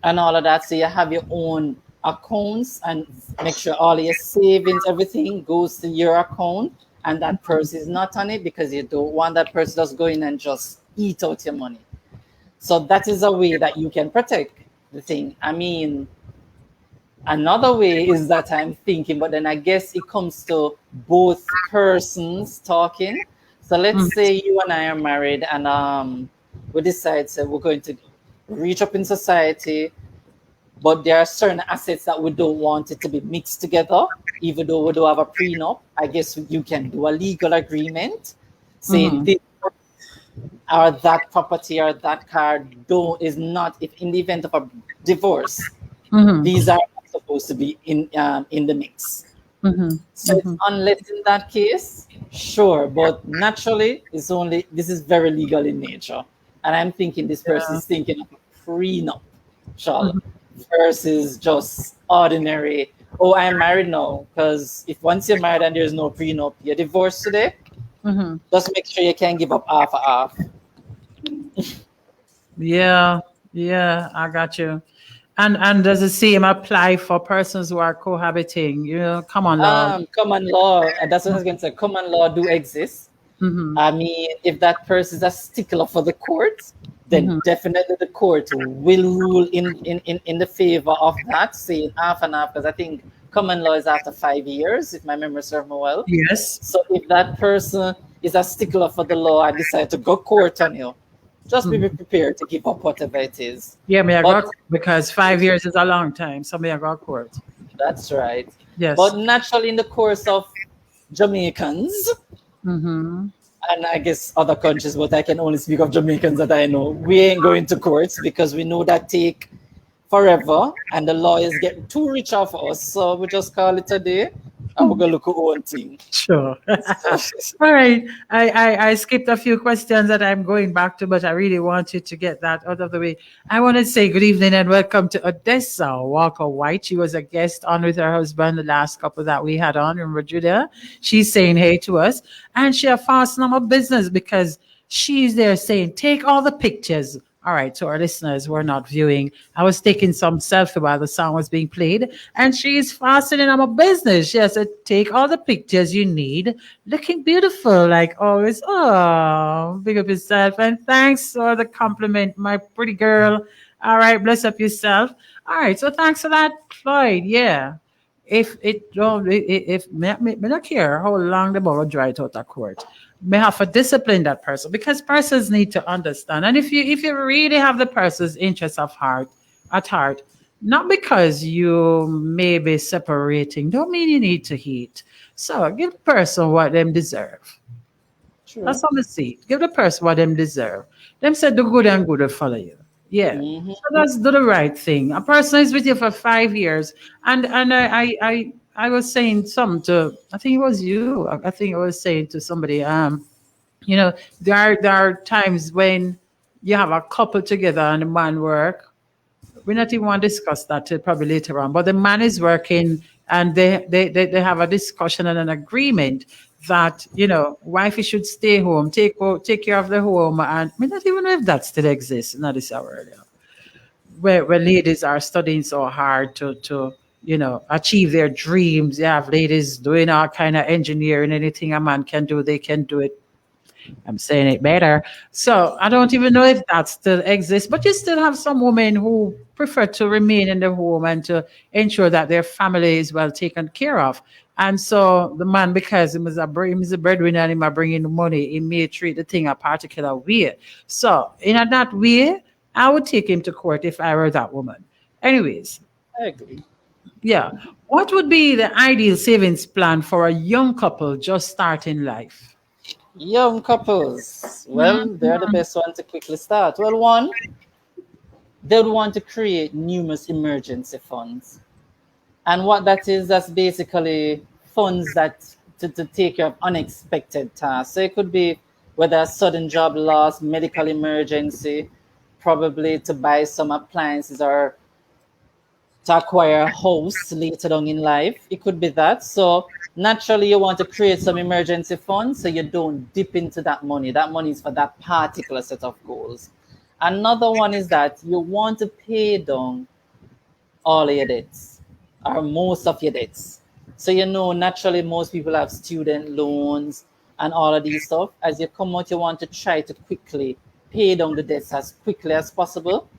all of that. So you have your own accounts and make sure all your savings, everything goes to your account, and that person is not on it, because you don't want that person just go in and just eat out your money. So that is a way that you can protect the thing. Another way is that I'm thinking, but then I guess it comes to both persons talking. So let's say you and I are married, and we decide we're going to reach up in society, but there are certain assets that we don't want it to be mixed together, even though we don't have a prenup. I guess you can do a legal agreement saying this or that property or that car is not, if in the event of a divorce, these are not supposed to be in the mix. So unless in that case, sure, but naturally this is very legal in nature. And I'm thinking this person is thinking of a prenup, Charlotte, versus just ordinary, oh, I'm married now. Because if once you're married and there's no prenup, you're divorced today, just make sure you can give up half a half. Yeah, I got you. And does the same apply for persons who are cohabiting? Common law. Common law, and that's what I was going to say. Common law do exist. If that person is a stickler for the court, then definitely the court will rule in the favor of that, saying half and half, because I think common law is after 5 years, if my memory serves me well. Yes. So if that person is a stickler for the law and decide to go court on you, just be prepared to give up whatever it is. Yeah, because 5 years is a long time. So I got court. That's right. Yes. But naturally, in the course of Jamaicans, and I guess other countries, but I can only speak of Jamaicans that I know, we ain't going to courts because we know that take forever and the lawyers get too rich off us. So we just call it a day and we're going to look at our own thing. Sure. All right. I skipped a few questions that I'm going back to, but I really wanted to get that out of the way. I want to say good evening and welcome to Odessa Walker White. She was a guest on with her husband the last couple that we had on in Virginia. She's saying hey to us, and she a fast number business because she's there saying, take all the pictures. All right, to our listeners who are not viewing, I was taking some selfie while the song was being played, and she's fastening on my business. She has to take all the pictures you need, looking beautiful like always. Oh, big up yourself, and thanks for the compliment, my pretty girl. All right, bless up yourself. All right, so thanks for that, Floyd. Yeah. If it don't, if me not care how long the ball dry it out of court, may have to discipline that person because persons need to understand. And if you really have the person's interest of heart at heart, not because you may be separating, don't mean you need to hate. So give the person what them deserve. True. That's on the seat. Give the person what them deserve. Them said the good and good will follow you. Yeah. Mhm. So let's do the right thing. A person is with you for 5 years, and I was saying something to, I think it was you. I think I was saying to somebody, there are times when you have a couple together and the man work. We not even want to discuss that till probably later on. But the man is working and they have a discussion and an agreement that, wifey should stay home, take care of the home. And we not even know if that still exists in this hour earlier. Where ladies are studying so hard to achieve their dreams. You have ladies doing all kind of engineering, anything a man can do, they can do it. I'm saying it better. So I don't even know if that still exists, but you still have some women who prefer to remain in the home and to ensure that their family is well taken care of. And so the man, because he is a breadwinner and he bringing the money, he may treat the thing a particular way. So in that way, I would take him to court if I were that woman. Anyways. I agree. Yeah. What would be the ideal savings plan for a young couple just starting life? Young couples, well, they're the best one to quickly start. Well, one, they would want to create numerous emergency funds. And what that is, that's basically funds that to take care of unexpected tasks. So it could be whether a sudden job loss, medical emergency, probably to buy some appliances or to acquire a house later on in life. It could be that. So naturally, you want to create some emergency funds so you don't dip into that money. That money is for that particular set of goals. Another one is that you want to pay down all of your debts or most of your debts. So naturally, most people have student loans and all of these stuff. As you come out, you want to try to quickly pay down the debts as quickly as possible.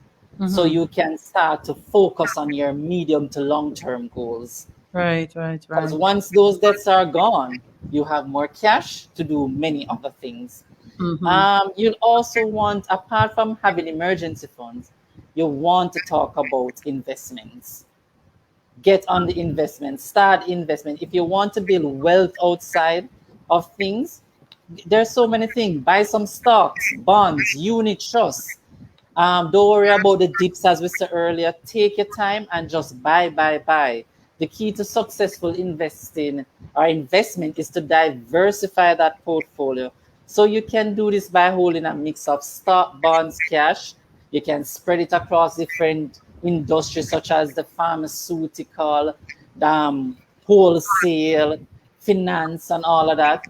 So you can start to focus on your medium to long-term goals. Right. Because once those debts are gone, you have more cash to do many other things. You'll also want, apart from having emergency funds, you want to talk about investments. Get on the investment, start investment. If you want to build wealth outside of things, there's so many things. Buy some stocks, bonds, unit trusts. Don't worry about the dips, as we said earlier. Take your time and just buy. The key to successful investing or investment is to diversify that portfolio. So you can do this by holding a mix of stock, bonds, cash. You can spread it across different industries such as the pharmaceutical, wholesale, finance, and all of that.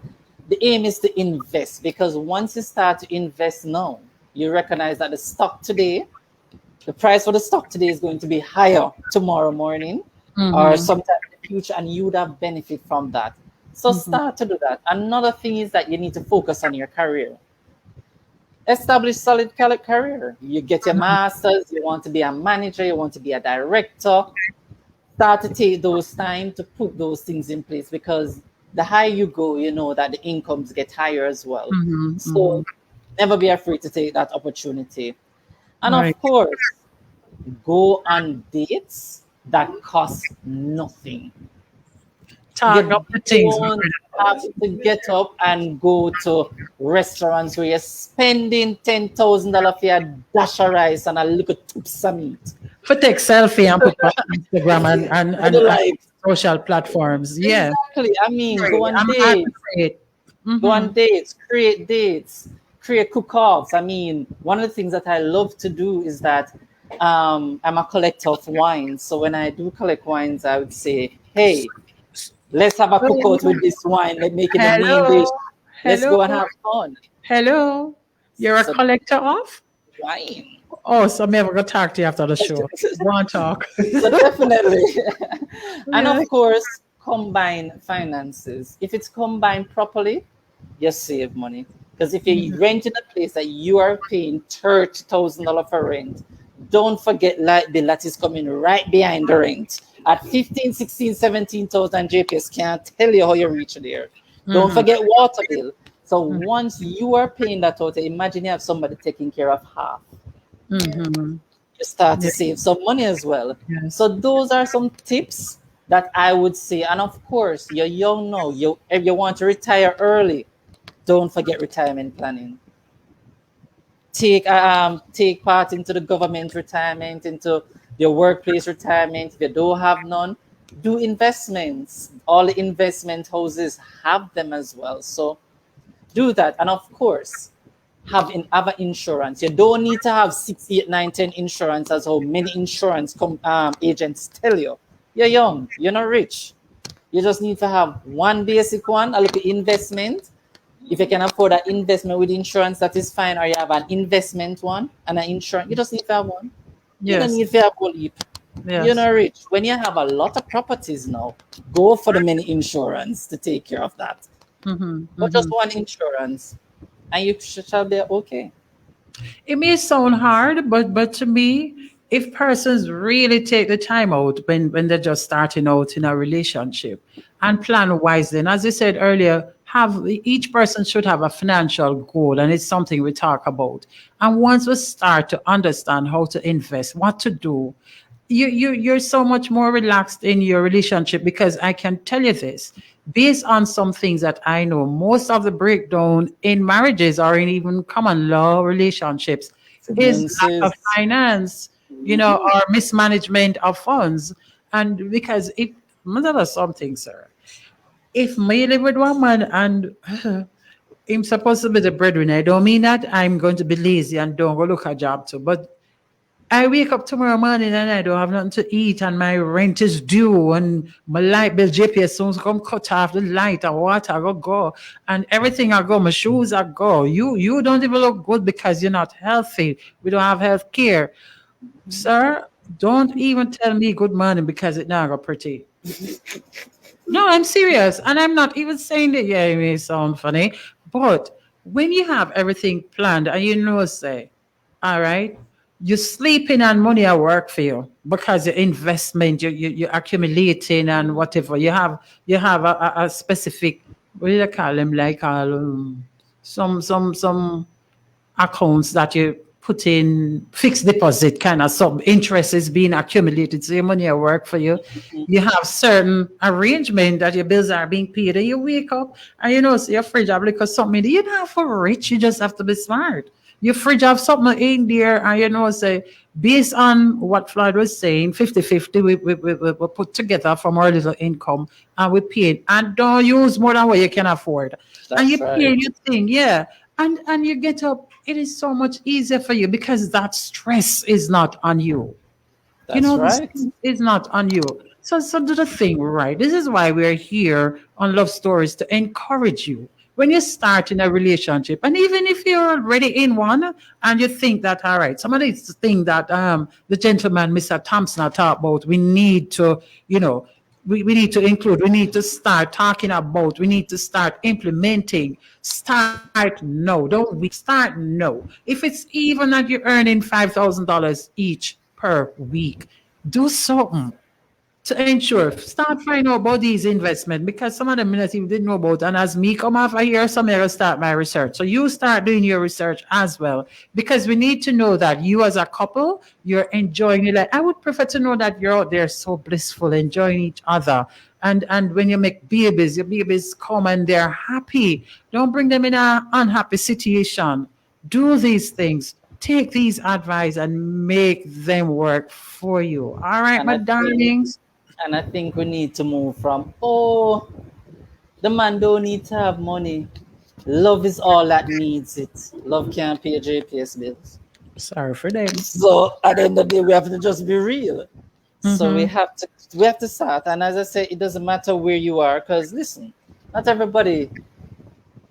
The aim is to invest, because once you start to invest now, you recognize that the price for the stock today is going to be higher tomorrow morning or sometime in the future, and you would have benefit from that. So start to do that. Another thing is that you need to focus on your career. Establish solid career. You get your master's, you want to be a manager, you want to be a director. Start to take those time to put those things in place, because the higher you go, you know that the incomes get higher as well. So never be afraid to take that opportunity. And of course, go on dates that cost nothing. Talk up the things. You don't have to get up and go to restaurants where you're spending $10,000 for a dash of rice and a little tips of meat. For take selfie and put on Instagram and social platforms. Yeah. Exactly. I mean, go on dates. Go on dates, create dates, create cook-offs. I mean, one of the things that I love to do is that I'm a collector of wines. So when I do collect wines, I would say, hey, let's have a cookout with this wine. Let's make it a main dish. Let's go and have fun. Hello. You're a collector of wine. Oh, so I'm never gonna talk to you after the show. Go and talk. So definitely. And Yeah. of course, combine finances. If it's combined properly, you save money. Because if you rent in a place that you are paying $30,000 for rent, don't forget light bill that is coming right behind the rent. At 15, 16, 17,000 JPS can't tell you how you reach there. Don't forget water bill. So once you are paying that out, imagine you have somebody taking care of half. Mhm. You start to save some money as well. Yes. So those are some tips that I would say. And of course, you're young now. If you want to retire early, don't forget retirement planning. Take part into the government retirement, into your workplace retirement. If you don't have none, do investments. All the investment houses have them as well. So do that. And of course, have other insurance. You don't need to have 6, 8, 9, 10 insurance as how many insurance agents tell you. You're young, you're not rich. You just need to have one basic one, a little investment. If you can afford an investment with insurance, that is fine. Or you have an investment one and an insurance, you just need to have one. You Yes. don't need to have a heap. Yes. You're not rich. When you have a lot of properties now, go for the many insurance to take care of that. But just one insurance, and you shall be okay. It may sound hard, but to me, if persons really take the time out when they're just starting out in a relationship and plan wisely, and as I said earlier, have each person should have a financial goal, and it's something we talk about. And once we start to understand how to invest, what to do, you're so much more relaxed in your relationship, because I can tell you this, based on some things that I know, most of the breakdown in marriages or in even common law relationships is lack of Finances. finance, or mismanagement of funds. And because if I'm gonna tell you something, sir, if me live with one man and I'm supposed to be the breadwinner, I don't mean that I'm going to be lazy and don't go look a job too, but I wake up tomorrow morning and I don't have nothing to eat, and my rent is due, and my light bill JPS soon come cut off the light and water I go, and everything I go, my shoes I go. You don't even look good because you're not healthy. We don't have health care. Sir, don't even tell me good morning because it now got pretty. No, I'm serious. And I'm not even saying that, yeah, it may sound funny, but when you have everything planned and say, all right, you're sleeping and money at work for you because your investment, you're accumulating and whatever. You have a specific, what do you call them? Like some accounts that you put in fixed deposit, kind of some interest is being accumulated, so your money at work for you. You have certain arrangement that your bills are being paid, and you wake up and so your fridge have because something you don't have for rich, you just have to be smart. Your fridge have something in there, and say based on what Floyd was saying, 50-50 we put together from our little income, and we pay, and don't use more than what you can afford. And you That's pay right. your thing, yeah. And you get up, it is so much easier for you because that stress is not on you. That's The right. stress is not on you. So do the thing right. This is why we're here on Love Stories, to encourage you. When you start in a relationship, and even if you're already in one and you think that, all right, some of these things that the gentleman, Mr. Thompson, talked about, we need to, we need to include, we need to start talking about, we need to start implementing. Start no. Don't we start no. If it's even that you're earning $5,000 each per week, do something to ensure. Start finding out about these investment, because some of them I even didn't know about. And as me come off here, some will start my research. So you start doing your research as well, because we need to know that you as a couple, you're enjoying your life. I would prefer to know that you're out there so blissful, enjoying each other. And when you make babies, your babies come and they're happy. Don't bring them in an unhappy situation. Do these things. Take these advice and make them work for you. All right, And my I think darlings. and I think we need to move from, oh, the man don't need to have money. Love is all that needs it. Love can't pay JPS bills. Sorry for them. So at the end of the day, we have to just be real. So we have to start. And as I say, it doesn't matter where you are, because listen, not everybody,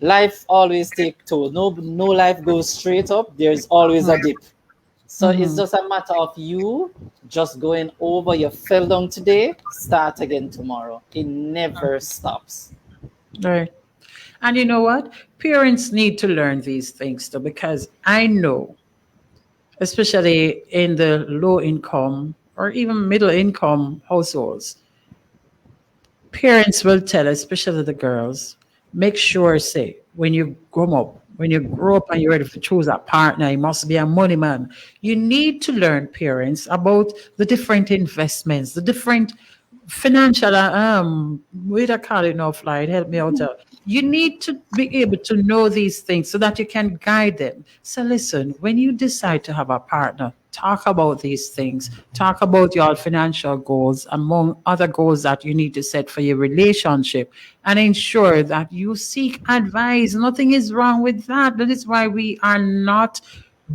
life always take toll. No life goes straight up. There's always a dip. So it's just a matter of you just going over. You fell down today, start again tomorrow. It never stops. Right. And you know what? Parents need to learn these things too, because I know, especially in the low income or even middle income households, parents will tell, especially the girls, make sure, say, when you grow up and you're ready to choose a partner, he must be a money man. You need to learn, parents, about the different investments, the different financial, what do I call it now, Flight? Help me out. You need to be able to know these things so that you can guide them. So listen, when you decide to have a partner, talk about these things. Talk about your financial goals, among other goals that you need to set for your relationship, and ensure that you seek advice. Nothing is wrong with that. That is why we are not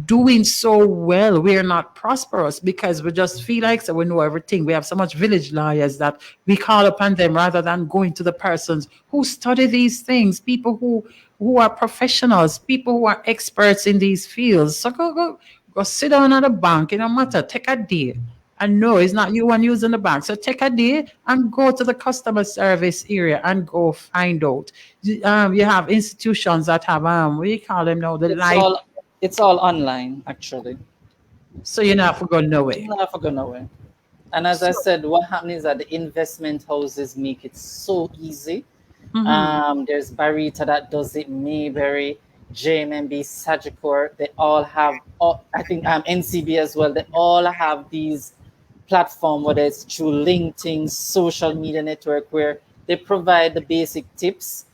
doing so well. We are not prosperous because we just feel like so we know everything. We have so much village lawyers that we call upon them rather than going to the persons who study these things, people who are professionals, people who are experts in these fields. So go sit down at the bank, it don't matter, take a day. And no, it's not you one using the bank. So take a day and go to the customer service area and go find out. You have institutions that have what do you call them now? The It's life. all it's all online actually. So you're not for going nowhere. It's not going nowhere. And as I said, what happens is that the investment houses make it so easy. There's Barita that does it, Mayberry, JMB, Sagicor. They all have, I think NCB as well. They all have these platform, whether it's through LinkedIn, social media network, where they provide the basic tips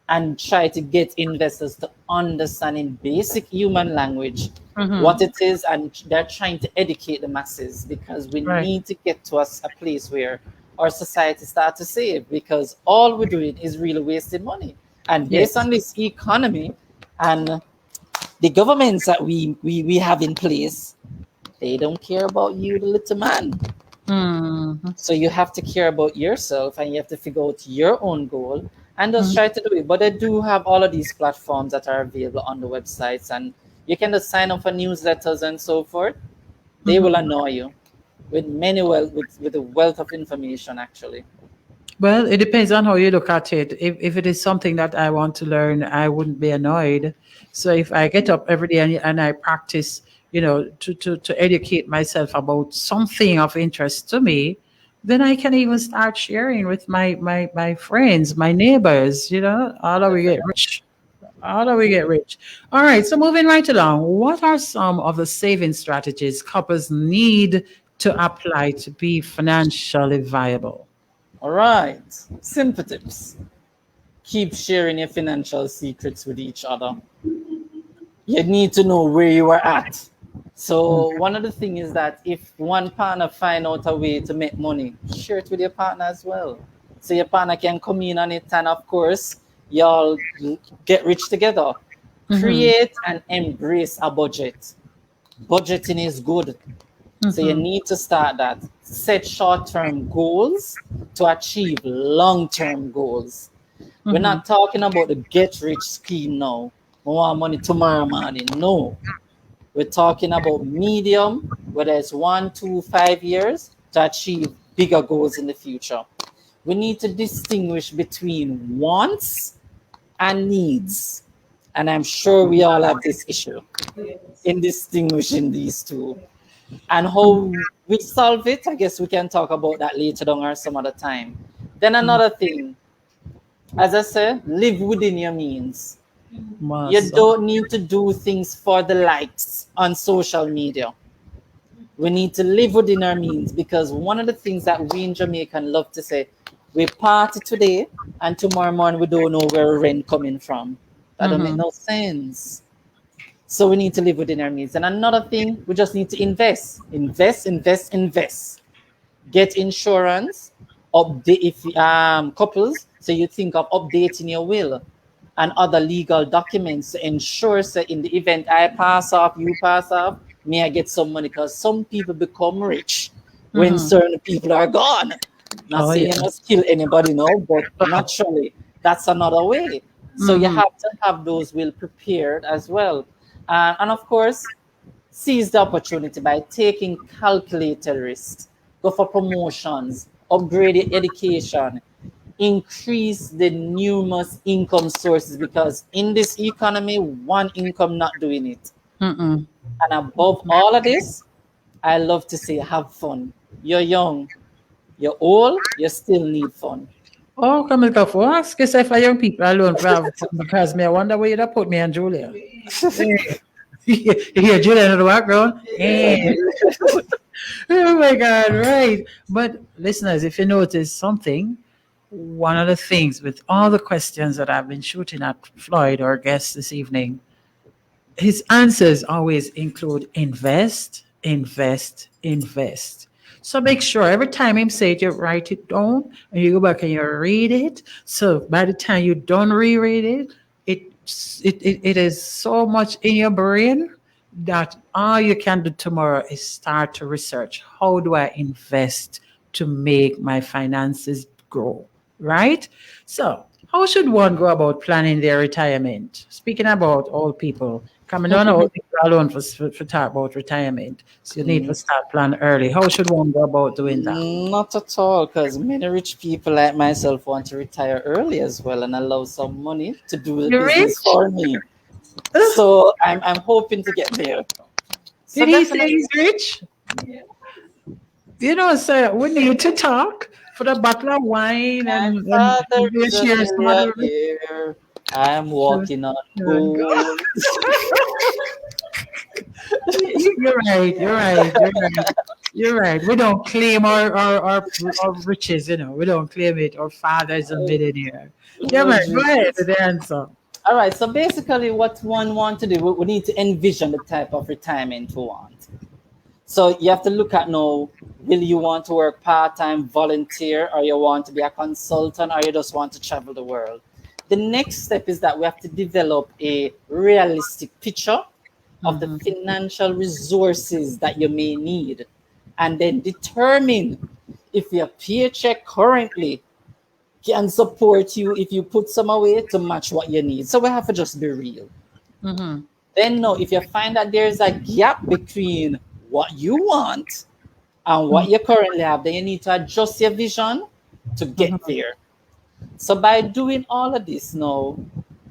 and try to get investors to understand in basic human language what it is, and they're trying to educate the masses, because we need to get to a place where our society starts to save, because all we're doing is really wasting money. And based on this economy and the governments that we have in place, they don't care about you, the little man. So you have to care about yourself, and you have to figure out your own goal and just try to do it. But they do have all of these platforms that are available on the websites, and you can just sign up for newsletters and so forth. They will annoy you with with a wealth of information actually. Well, it depends on how you look at it. If it is something that I want to learn, I wouldn't be annoyed. So if I get up every day and I practice, to educate myself about something of interest to me, then I can even start sharing with my friends, my neighbors, how do we get rich? How do we get rich? All right, so moving right along, what are some of the saving strategies couples need to apply to be financially viable? All right, simple tips. Keep sharing your financial secrets with each other. You need to know where you are at. So one of the things is that if one partner find out a way to make money, share it with your partner as well. So your partner can come in on it, and of course, y'all get rich together. Create and embrace a budget. Budgeting is good. So you need to start that. Set short-term goals to achieve long-term goals. We're not talking about the get-rich scheme now. We want money tomorrow morning. No. We're talking about medium, whether it's 1, 2, 5 years, to achieve bigger goals in the future. We need to distinguish between wants and needs. And I'm sure we all have this issue in distinguishing these two. And how we solve it, I guess we can talk about that later on or some other time. Then another thing, as I said, live within your means. You don't need to do things for the likes on social media. We need to live within our means, because one of the things that we in Jamaica love to say, we party today and tomorrow morning we don't know where rent coming from. That don't make no sense. So we need to live within our means. And another thing, we just need to invest. Get insurance. Update if couples, so you think of updating your will and other legal documents to ensure that in the event I pass off, you pass off, may I get some money, because some people become rich when certain people are gone. Not saying you must kill anybody, no, but naturally, that's another way. So you have to have those will prepared as well. And of course, Seize the opportunity by taking calculated risks. Go for promotions, upgrade your education, increase the numerous income sources, because in this economy, one income not doing it. Mm-mm. And above all of this, I love to say have fun. You're young, you're old, you still need fun. Oh, come and go for ask yourself for young people alone for have fun, because me, I wonder where you'd put me and Julia. You hear Julia in the background? Eh. Oh my God, right. But listeners, if you notice something, one of the things with all the questions that I've been shooting at Floyd, our guest this evening, his answers always include invest, invest, invest. So make sure every time him say it, you write it down and you go back and you read it. So by the time you don't reread it, it is so much in your brain that all you can do tomorrow is start to research. How do I invest to make my finances grow? Right? So how should one go about planning their retirement? Speaking about old people, coming on old people alone for talk about retirement. So you need to start plan early. How should one go about doing that? Not at all, because many rich people like myself want to retire early as well and allow some money to do the You're business rich? for me. So I'm hoping to get there. So Did he say definitely- he's rich? You know, sir, we need to talk for the bottle of wine My and father we'll is a share some other- millionaire. I'm walking on Good gold. You're right. You're right. You're right. You're right. We don't claim our riches, you know. We don't claim it. Our father is a millionaire. Yeah, man. Go ahead with the answer. All right. So basically, what one want to do, we need to envision the type of retirement we want. So you have to look at now, will you want to work part-time, volunteer, or you want to be a consultant, or you just want to travel the world? The next step is that we have to develop a realistic picture of the financial resources that you may need, and then determine if your paycheck currently can support you if you put some away to match what you need. So we have to just be real. Then no, if you find that there's a gap between what you want and what you currently have, then you need to adjust your vision to get there. So by doing all of this now,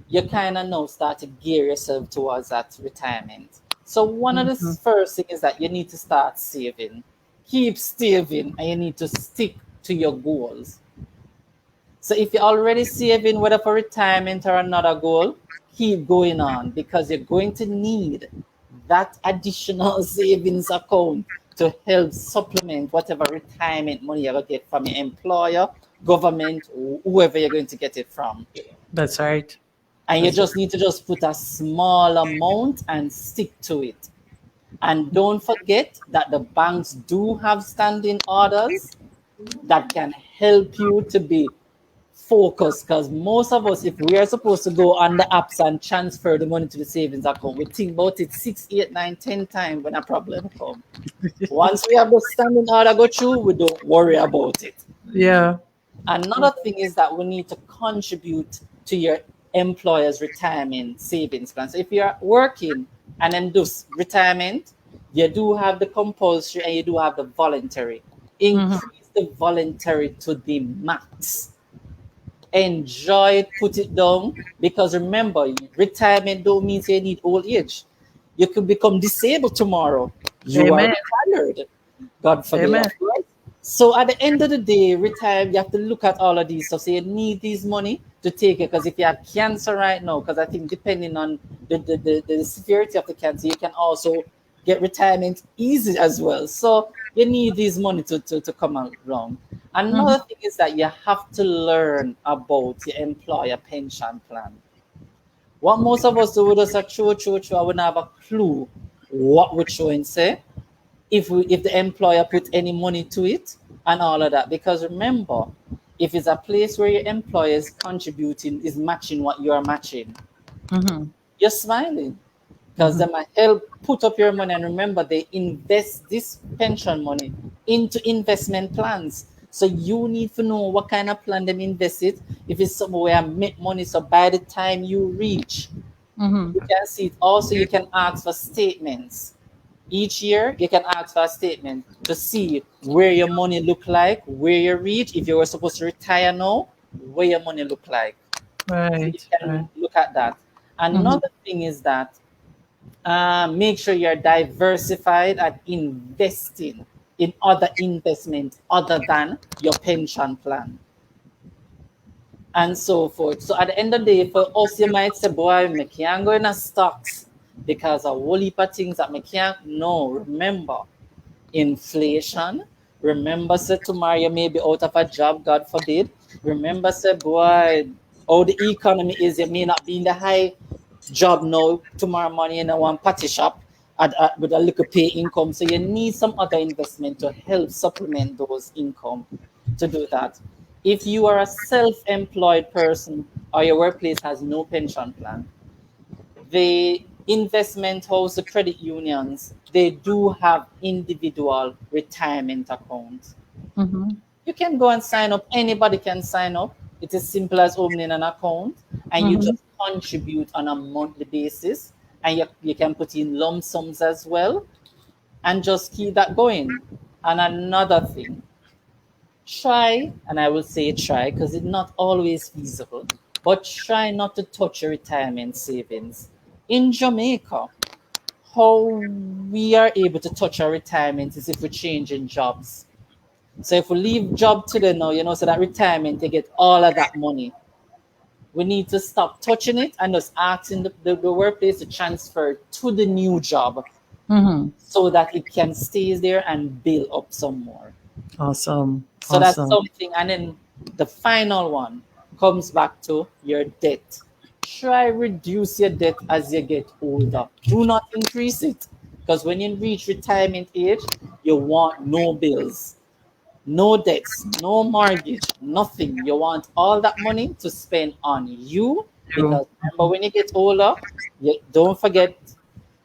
you kind of now start to gear yourself towards that retirement. So one of the first things is that you need to start saving. Keep saving, and you need to stick to your goals. So if you're already saving, whether for retirement or another goal, keep going on, because you're going to need that additional savings account to help supplement whatever retirement money you're going to get from your employer, government, or whoever you're going to get it from. That's right. And you just need to just put a small amount and stick to it. And don't forget that the banks do have standing orders that can help you to be focused, because most of us, if we are supposed to go on the apps and transfer the money to the savings account, we think about it 6, 8, 9, 10 times when a problem comes. Once we have the standing order go through, we don't worry about it. Yeah. Another thing is that we need to contribute to your employer's retirement savings plan. So if you're working and then do retirement, you do have the compulsory and you do have the voluntary. Increase the voluntary to the max. Enjoy it, put it down, because remember, retirement don't mean you need old age. You could become disabled tomorrow. You Amen. are retired. God forbid. Amen. Right? So at the end of the day, retire, you have to look at all of these stuff. So you need this money to take it, because if you have cancer right now, because I think depending on the severity of the cancer, you can also get retirement easy as well. So you need this money to come along. Another thing is that you have to learn about your employer pension plan. What most of us do with us are true, I wouldn't have a clue what we're showing say if the employer put any money to it and all of that. Because remember, if it's a place where your employer is contributing, is matching what you are matching, you're smiling, because they might help put up your money. And remember, they invest this pension money into investment plans. So you need to know what kind of plan them invest it. If it's somewhere make money, so by the time you reach, you can see it. Also, you can ask for statements. Each year, you can ask for a statement to see where your money look like, where you reach. If you were supposed to retire now, where your money look like. So you Right. can Right. look at that. Another thing is that make sure you're diversified and investing in other investments other than your pension plan and so forth. So at the end of the day, for us, you might say, boy, I can't go in a stocks because a whole heap of things that I can't. No, remember, inflation. Remember, say tomorrow you may be out of a job, God forbid. Remember, say, boy, how the economy is, you may not be in the high job now, tomorrow morning in a one party shop with a little pay income. So you need some other investment to help supplement those income to do that. If you are a self-employed person or your workplace has no pension plan, the investment house, the credit unions, they do have individual retirement accounts. Mm-hmm. You can go and sign up. Anybody can sign up. It is simple as opening an account and you just contribute on a monthly basis. And you can put in lump sums as well and just keep that going. And another thing, try, and I will say try because it's not always feasible, but try not to touch your retirement savings. In Jamaica, how we are able to touch our retirement is if we change in jobs. So if we leave job today now, so that retirement, they get all of that money. We need to stop touching it and just asking the workplace to transfer to the new job so that it can stay there and build up some more. Awesome. So that's something. And then the final one comes back to your debt. Try reduce your debt as you get older. Do not increase it. Because when you reach retirement age, you want no bills, no debts, no mortgage, nothing. You want all that money to spend on you. Because remember, when you get older, don't forget,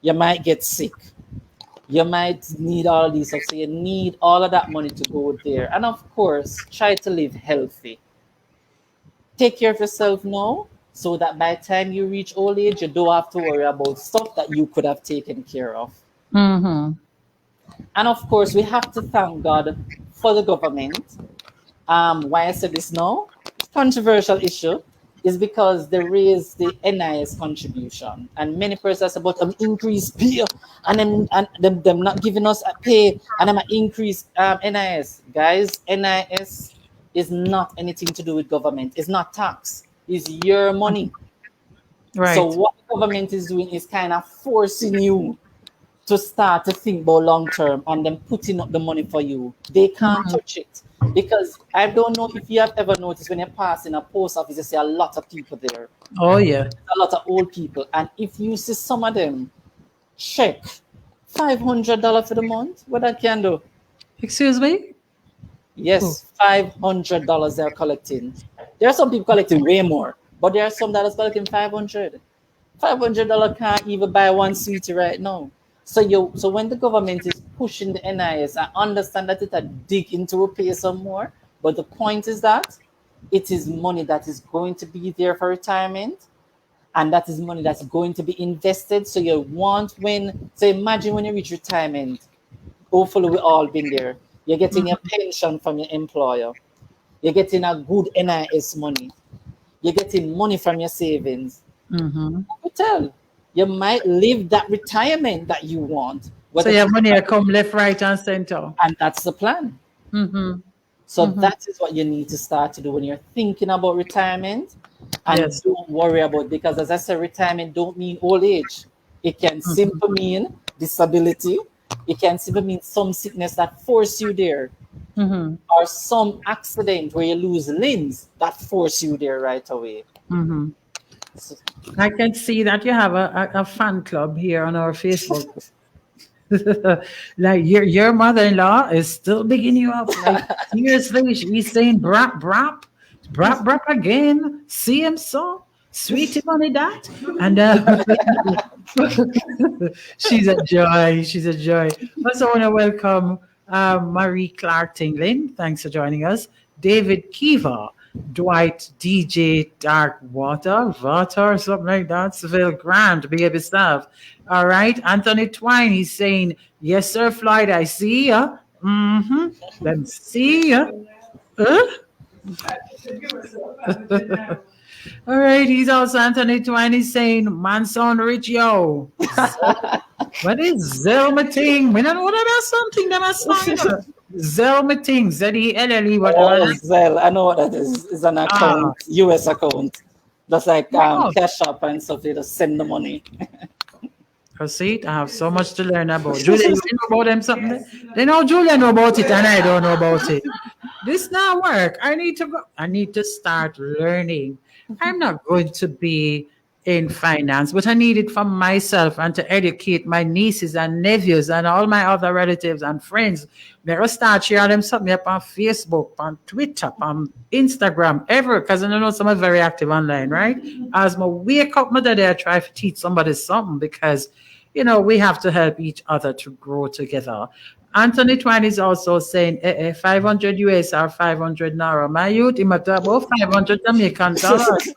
you might get sick. You might need all these stuff. So you need all of that money to go there. And of course, try to live healthy. Take care of yourself now so that by the time you reach old age, you don't have to worry about stuff that you could have taken care of. And of course, we have to thank God for the government. Why I said this now, controversial issue, is because they raised the NIS contribution. And many persons about increased pay and them not giving us a pay and them increase NIS. Guys, NIS is not anything to do with government. It's not tax. It's your money. Right. So what the government is doing is kind of forcing you to start to think about long term and then putting up the money for you. They can't touch it. Because I don't know if you have ever noticed when you pass in a post office, you see a lot of people there. Oh, yeah. A lot of old people. And if you see some of them, check $500 for the month, what that can do? Excuse me? Yes, $500 they're collecting. There are some people collecting way more, but there are some that are collecting $500. $500 can't even buy one sweetie right now. So when the government is pushing the NIS, I understand that it a dig into pay some more, but the point is that it is money that is going to be there for retirement, and that is money that's going to be invested. So you want imagine when you reach retirement, hopefully we all been there. You're getting your pension from your employer. You're getting a good NIS money. You're getting money from your savings. You might live that retirement that you want. So your money will come left, right, and center. And that's the plan. So that is what you need to start to do when you're thinking about retirement. And don't worry about it, because as I said, retirement don't mean old age. It can simply mean disability. It can simply mean some sickness that force you there. Or some accident where you lose limbs that force you there right away. So, I can see that you have a fan club here on our Facebook. Like your mother-in-law is still bigging you up. Like, seriously, she's saying brap again. See him so sweetie money that, and she's a joy. She's a joy. Also, want to welcome Marie Clark Tinglin. Thanks for joining us. David Kiva Dwight, DJ, Dark Water, or something like that. Seville Grant, big yourself. All right. Anthony Twine, he's saying, yes, sir, Floyd, I see ya. Mm-hmm. Let me see ya. Huh? All right, he's also Anthony Twine is saying, Manson Rich, yo. What is Zelmating? We don't know what that's something that I signed. Zelmating, Z-E-L-L-E, whatever. Oh, Zelle. I know what that is. It's an account, US account. That's like Cash App and stuff. They just send the money. See, I have so much to learn about. Julia, you know about them something? They know Julia know about it and I don't know about it. This not work. I need to go. I need to start learning. I'm not going to be in finance, but I need it for myself and to educate my nieces and nephews and all my other relatives and friends. They'll start sharing them something up on Facebook, on Twitter, on Instagram, ever, because I know some are very active online, right? As I wake up my day, I try to teach somebody something because, you know, we have to help each other to grow together. Anthony Twine is also saying 500 US or 500 Naira. My youth, he matter about 500 Jamaican dollars.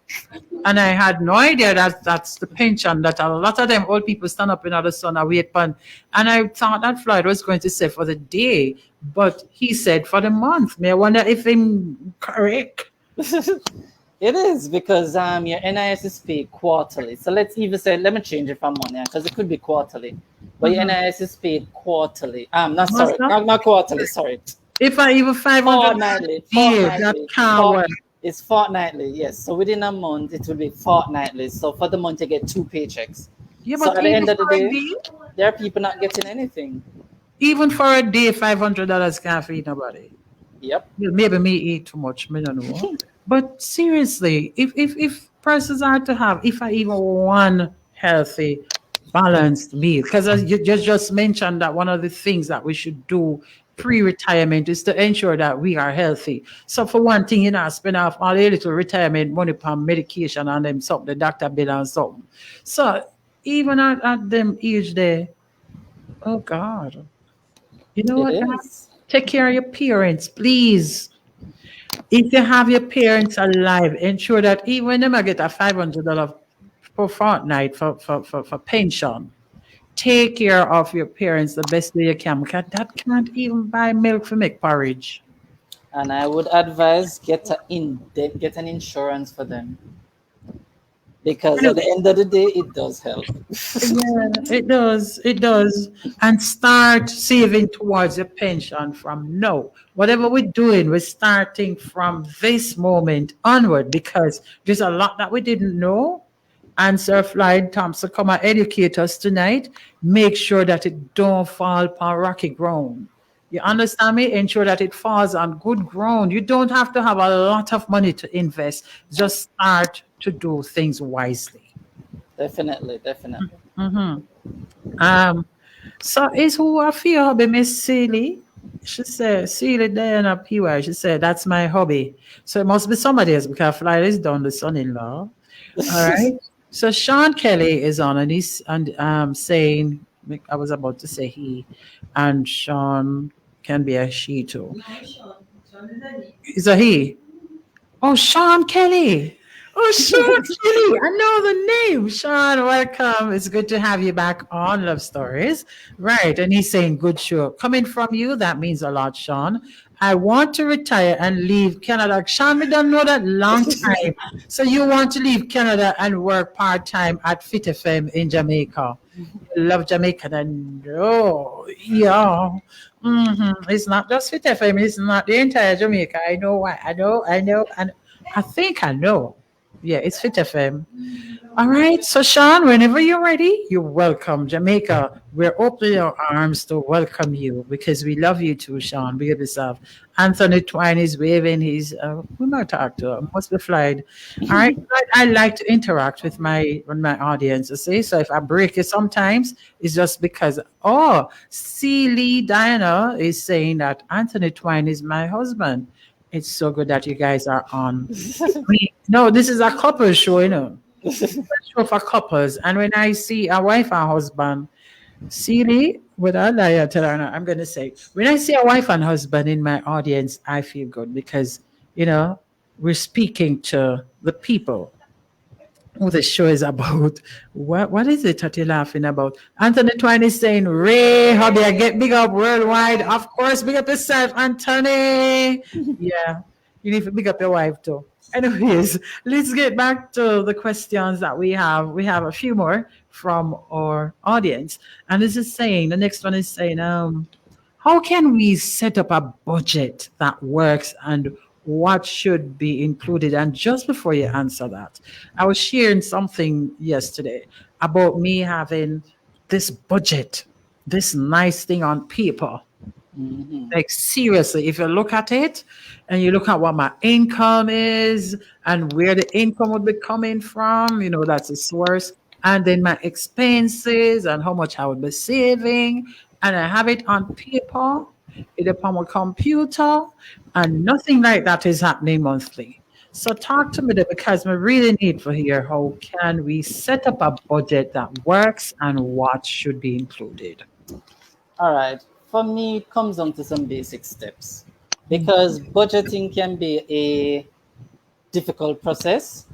And I had no idea that that's the pension that a lot of them old people stand up in the sun and wait for. And I thought that Floyd was going to say for the day, but he said for the month. May I wonder if I'm correct? It is because your NIS is paid quarterly. So let's even say, let me change it from money because it could be quarterly. But your NIS is paid quarterly. Not quarterly, sorry. If I even 500 fortnightly. that can't work. It's fortnightly, yes. So within a month, it will be fortnightly. So for the month, you get 2 paychecks. Yeah, so but at the end of the day, day, there are people not getting anything. even for a day, $500 can't feed nobody. Yep. Maybe me eat too much, I don't know. But seriously, if persons are to have, if I even one healthy, balanced meal, because you just mentioned that one of the things that we should do pre-retirement is to ensure that we are healthy. So for one thing, you know, spend off all the little retirement money for medication and them something, the doctor bill and something. So even at them age there, oh God. You know what? Take care of your parents, please. If you have your parents alive, ensure that even when they get a $500 per fortnight for pension, take care of your parents the best way you can, because that can't even buy milk for make porridge. And I would advise get an insurance for them. Because at the end of the day, it does help. Yeah, it does. It does. And start saving towards your pension from now. Whatever we're doing, we're starting from this moment onward because there's a lot that we didn't know. And Sir Floyd Thompson come and educate us tonight. Make sure that it don't fall upon rocky ground. You understand me? Ensure that it falls on good ground. You don't have to have a lot of money to invest. Just start to do things wisely. Definitely. Mm-hmm. So is who I feel hobby, Miss Seeley? She said, Seeley Diana P.Y. She said, that's my hobby. So it must be somebody else because Floyd is done the son-in-law. All right. So Sean Kelly is on and he's saying, I was about to say he, and Sean can be a she too. No, Sean is a he. Oh, Sean Kelly. Oh, Sean Kelly. I know the name. Sean, welcome. It's good to have you back on Love Stories. Right. And he's saying, good show. Coming from you, that means a lot, Sean. I want to retire and leave Canada. Sean, we don't know that long time. So you want to leave Canada and work part-time at Fit FM in Jamaica. Love Jamaica, then no. Yeah. Mm-hmm. It's not just Fit FM. It's not the entire Jamaica. I know why. I know. And I think I know. Yeah, it's Fit FM. All right. So, Sean, whenever you're ready, you're welcome. Jamaica, we're opening our arms to welcome you because we love you too, Sean. Be yourself. Anthony Twine is waving. He's, we might talk to him. Must be Floyd. All right. I like to interact with my audience, you see. So if I break it sometimes, it's just because, C. Lee Diana is saying that Anthony Twine is my husband. It's so good that you guys are on. No, this is a couple show, you know. Show for couples. And when I see a wife and husband, Seeley, without lie, tell her, I'm going to say, when I see a wife and husband in my audience, I feel good because, you know, we're speaking to the people who the show is about. What is it that you're laughing about? Anthony Twine is saying, Ray, how do I get big up worldwide? Of course, big up yourself, Anthony. Yeah, you need to big up your wife too. Anyways, let's get back to the questions that we have. We have a few more from our audience. And this is saying, the next one is saying, how can we set up a budget that works and what should be included? And just before you answer that, I was sharing something yesterday about me having this budget, this nice thing on paper. Like seriously, if you look at it and you look at what my income is and where the income would be coming from, you know, that's the source. And then my expenses and how much I would be saving. And I have it on paper, it upon my computer, and nothing like that is happening monthly. So talk to me there because we really need to hear how can we set up a budget that works and what should be included. All right. For me, it comes down to some basic steps because budgeting can be a difficult process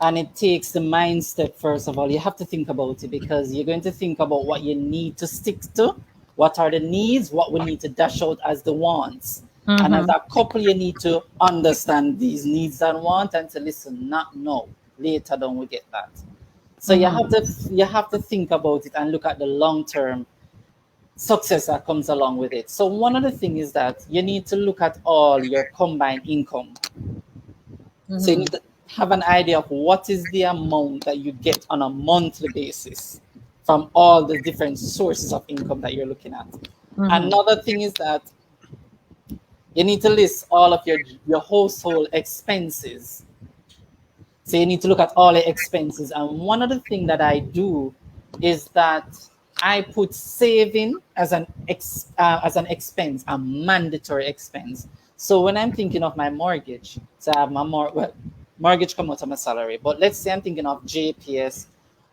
and it takes the mind step. First of all, you have to think about it because you're going to think about what you need to stick to, what are the needs, what we need to dash out as the wants. And as a couple, you need to understand these needs and wants and to listen, not no. Later down we get that. So you have to think about it and look at the long term success that comes along with it. So one of the things is that you need to look at all your combined income. So you need to have an idea of what is the amount that you get on a monthly basis from all the different sources of income that you're looking at. Another thing is that you need to list all of your household expenses. So you need to look at all the expenses. And one of the things that I do is that I put saving as an expense, a mandatory expense. So when I'm thinking of my mortgage, so I have my mortgage come out of my salary. But let's say I'm thinking of JPS,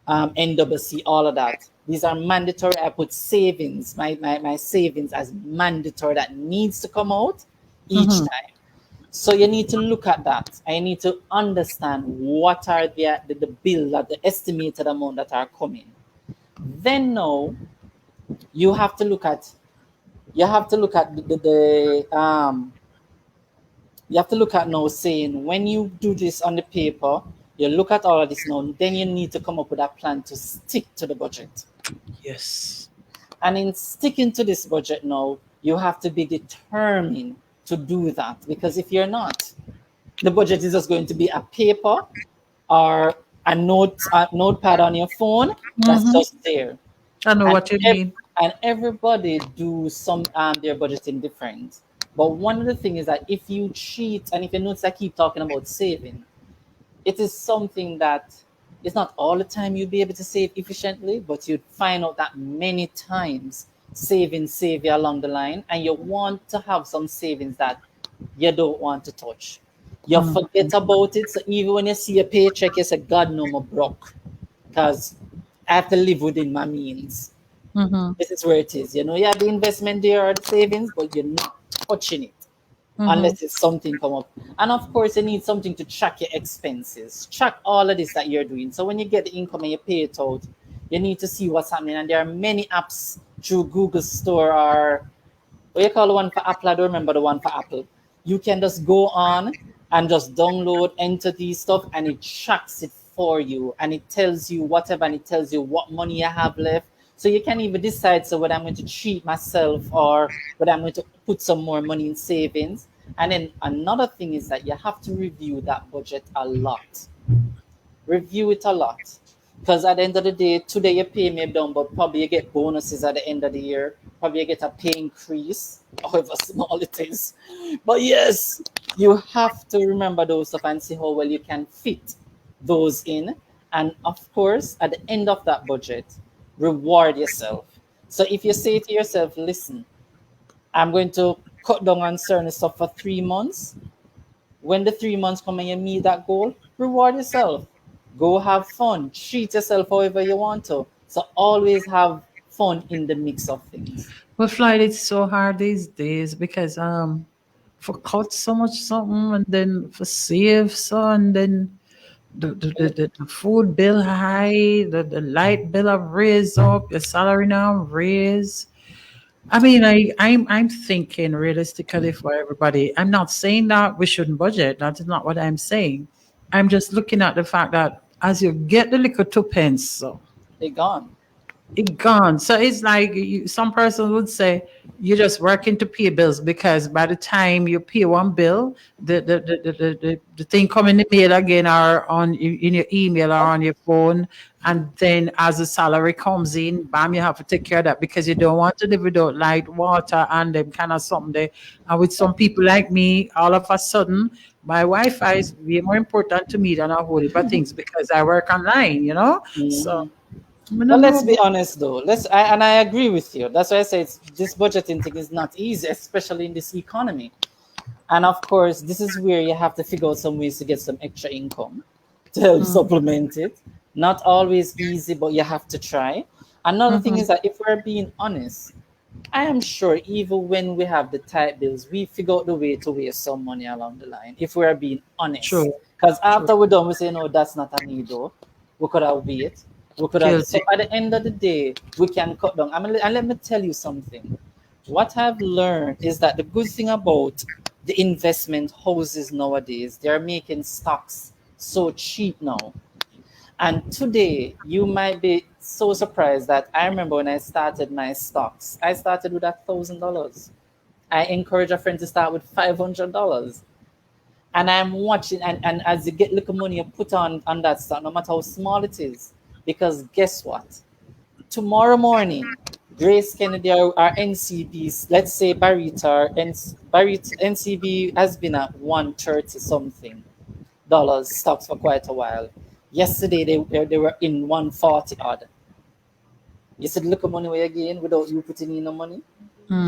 NWC, all of that. These are mandatory. I put savings, my savings as mandatory that needs to come out each time. So you need to look at that. I need to understand what are the bill, the estimated amount that are coming. Then now you have to look at now saying when you do this on the paper, you look at all of this now, then you need to come up with a plan to stick to the budget. Yes. And in sticking to this budget now, you have to be determined to do that because if you're not, the budget is just going to be a paper or a notepad on your phone that's just there. I know what you mean. And everybody do some their budgeting different. But one of the things is that if you cheat and if you notice I keep talking about saving, it is something that it's not all the time you'll be able to save efficiently, but you'd find out that many times saving save you along the line, and you want to have some savings that you don't want to touch. You forget about it. So even when you see a paycheck, you say, God, no, I'm broke because I have to live within my means. This is where it is. You know, you have the investment there or the savings, but you're not touching it unless it's something come up. And of course, you need something to track your expenses. Track all of this that you're doing. So when you get the income and you pay it out, you need to see what's happening. And there are many apps through Google Store or what you call the one for Apple. I don't remember the one for Apple. You can just go on and just download, enter these stuff, and it tracks it for you. And it tells you whatever, and it tells you what money you have left. So you can even decide, so whether I'm going to treat myself or whether I'm going to put some more money in savings. And then another thing is that you have to review that budget a lot. Review it a lot. Because at the end of the day, today you pay me down, but probably you get bonuses at the end of the year. Probably you get a pay increase, however small it is. But yes, you have to remember those stuff and see how well you can fit those in. And of course, at the end of that budget, reward yourself. So if you say to yourself, listen, I'm going to cut down on certain stuff for 3 months. When the 3 months come and you meet that goal, reward yourself. Go have fun. Treat yourself however you want to. So always have fun in the mix of things. Well, Floyd, it's so hard these days because for cut so much something and then for save so and then the food bill high, the light bill have raised up, your salary now raise. I mean, I'm thinking realistically for everybody. I'm not saying that we shouldn't budget. That is not what I'm saying. I'm just looking at the fact that as you get the little two pence, so They gone. it gone. So it's like some person would say you're just working to pay bills because by the time you pay one bill, the thing come in the mail again or in your email or on your phone, and then as the salary comes in, bam, you have to take care of that because you don't want to live without light, water, and them kind of something there. And with some people like me, all of a sudden, my Wi-Fi is way more important to me than a whole heap of things because I work online, you know. So. But let's be honest though. And I agree with you. That's why I say this budgeting thing is not easy, especially in this economy. And of course, this is where you have to figure out some ways to get some extra income to help supplement it. Not always easy, but you have to try. Another thing is that if we're being honest, I am sure even when we have the tight bills, we figure out the way to waste some money along the line. If we're being honest, True. Because after we're done, we say, no, that's not a need though. We could have waited. We could have. So at the end of the day, we can cut down. And let me tell you something. What I've learned is that the good thing about the investment houses nowadays, they're making stocks so cheap now. And today, you might be so surprised that I remember when I started my stocks, I started with $1,000. I encourage a friend to start with $500. And I'm watching, and as you get little money you put on that stock, no matter how small it is. Because guess what? Tomorrow morning, Grace Kennedy or NCBs, let's say Barita, NCB has been at 130 something dollars stocks for quite a while. Yesterday they were in 140 odd. You said look at money way again without you putting in no money.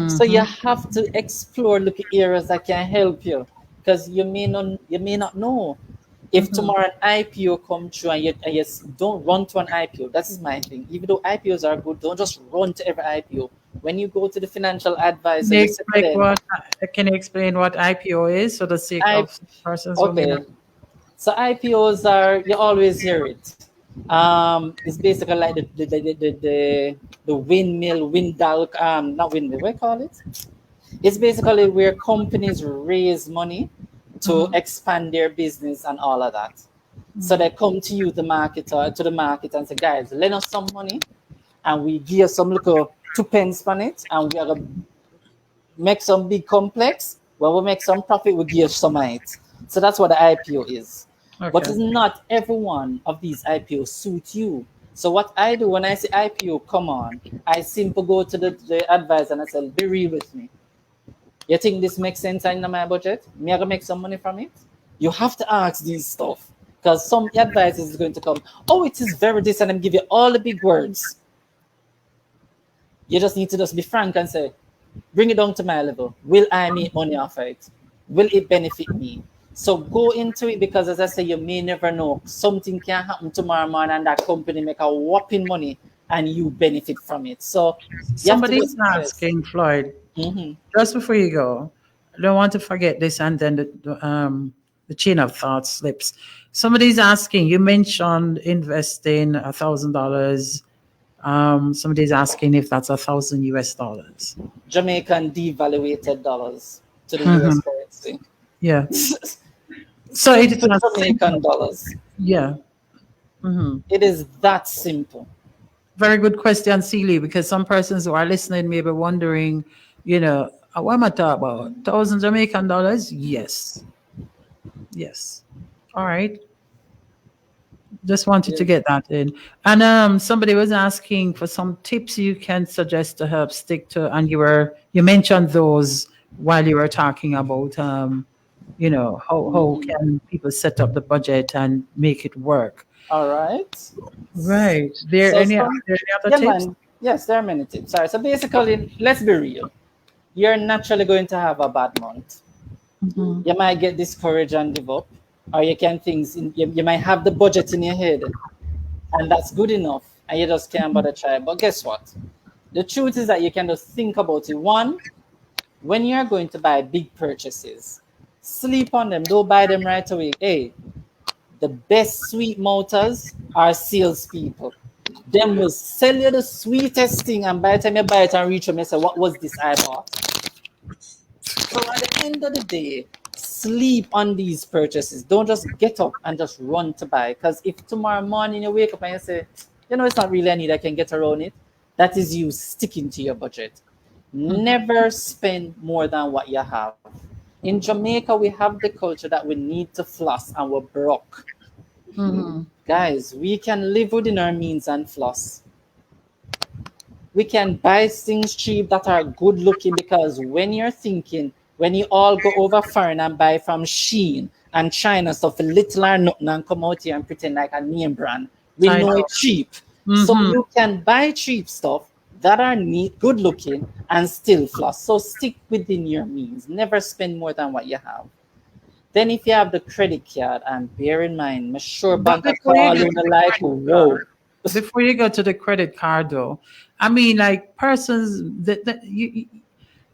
So you have to explore look at areas that can help you because you may not know. If tomorrow an IPO come through and you don't run to an IPO, that is my thing. Even though IPOs are good, don't just run to every IPO. When you go to the financial advisor, can you explain what IPO is so the sake of persons who may not? So IPOs you always hear it. It's basically like the windmill, not windmill, what do you call it? It's basically where companies raise money to expand their business and all of that. So they come to you, the market, and say, guys, lend us some money, and we give some little 2 pence on it, and we are gonna make some big complex. When we make some profit, we give some of it. So that's what the IPO is. Okay. But it's not every one of these IPOs suit you. So what I do when I say IPO, come on, I simply go to the advisor and I say, be real with me. You think this makes sense in my budget? Me I gonna make some money from it? You have to ask these stuff because some advice is going to come. Oh, it is very this, and I'm give you all the big words. You just need to just be frank and say, bring it down to my level. Will I make money off it? Will it benefit me? So go into it because, as I say, you may never know. Something can happen tomorrow morning and that company make a whopping money and you benefit from it. So somebody's asking Floyd. Just before you go, I don't want to forget this, and then the chain of thought slips. Somebody's asking. You mentioned investing $1,000. Somebody's asking if that's $1,000 US. Jamaican devaluated dollars to the US currency. Yeah. So it is Jamaican dollars. Yeah. It is that simple. Very good question, Celie, because some persons who are listening may be wondering, what am I talking about? 1,000 Jamaican dollars? Yes. Yes. All right. Just wanted to get that in. And somebody was asking for some tips you can suggest to help stick to, and you mentioned those while you were talking about, how can people set up the budget and make it work. All right. Right. There any other tips? Man. Yes, there are many tips. All right. So basically, let's be real. You're naturally going to have a bad month. You might get discouraged and give up, or you might have the budget in your head, and that's good enough, and you just can't bother try. But guess what? The truth is that you can just think about it. One, when you're going to buy big purchases, sleep on them. Don't buy them right away. Hey, the best sweet mouthers are salespeople. Them will sell you the sweetest thing, and by the time you buy it and reach them, you say, "What was this I bought?" So at the end of the day, sleep on these purchases. Don't just get up and just run to buy. Because if tomorrow morning you wake up and you say, it's not really a need, I can get around it, that is you sticking to your budget. Never spend more than what you have. In Jamaica, we have the culture that we need to floss and we're broke. Guys, we can live within our means and floss. We can buy things cheap that are good looking, because when you all go over foreign and buy from Shein and China stuff for little or nothing and come out here and pretend like a name brand, we know it's cheap. So you can buy cheap stuff that are neat, good looking, and still floss. So stick within your means. Never spend more than what you have. Then if you have the credit card, and bear in mind, make sure bank call you like, whoa. Before you go to the credit card, though, I mean, like persons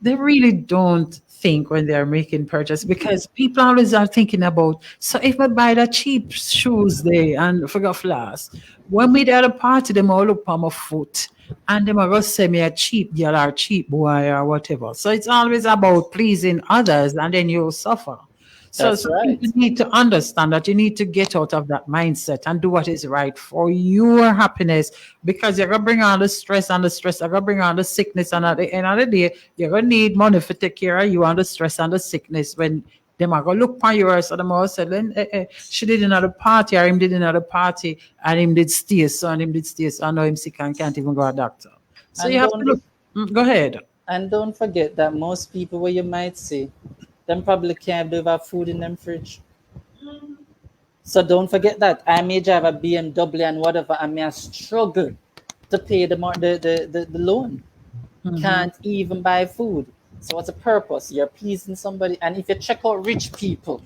they really don't think when they're making purchase, because people always are thinking about, so if I buy the cheap shoes there and forgot floss, when we at a party, them all look on my foot and them are going to say me a cheap girl or cheap boy or whatever. So it's always about pleasing others, and then you'll suffer. So right. You need to understand that you need to get out of that mindset and do what is right for your happiness, because you're going to bring on the stress, and the stress are going to bring on the sickness. And at the end of the day, you're going to need money to take care of you and the stress and the sickness. When them are going to look on you, so them all say, she did another party, or him did another party, and him did stay, so and him did stay, so I know him sick and can't even go to a doctor. So And you have to look. Go ahead. And don't forget that most people, where you might see, them probably can't have food in them fridge. So don't forget that. I may drive a BMW and whatever, I may struggle to pay the loan. Can't even buy food. So what's the purpose? You're pleasing somebody. And if you check out rich people,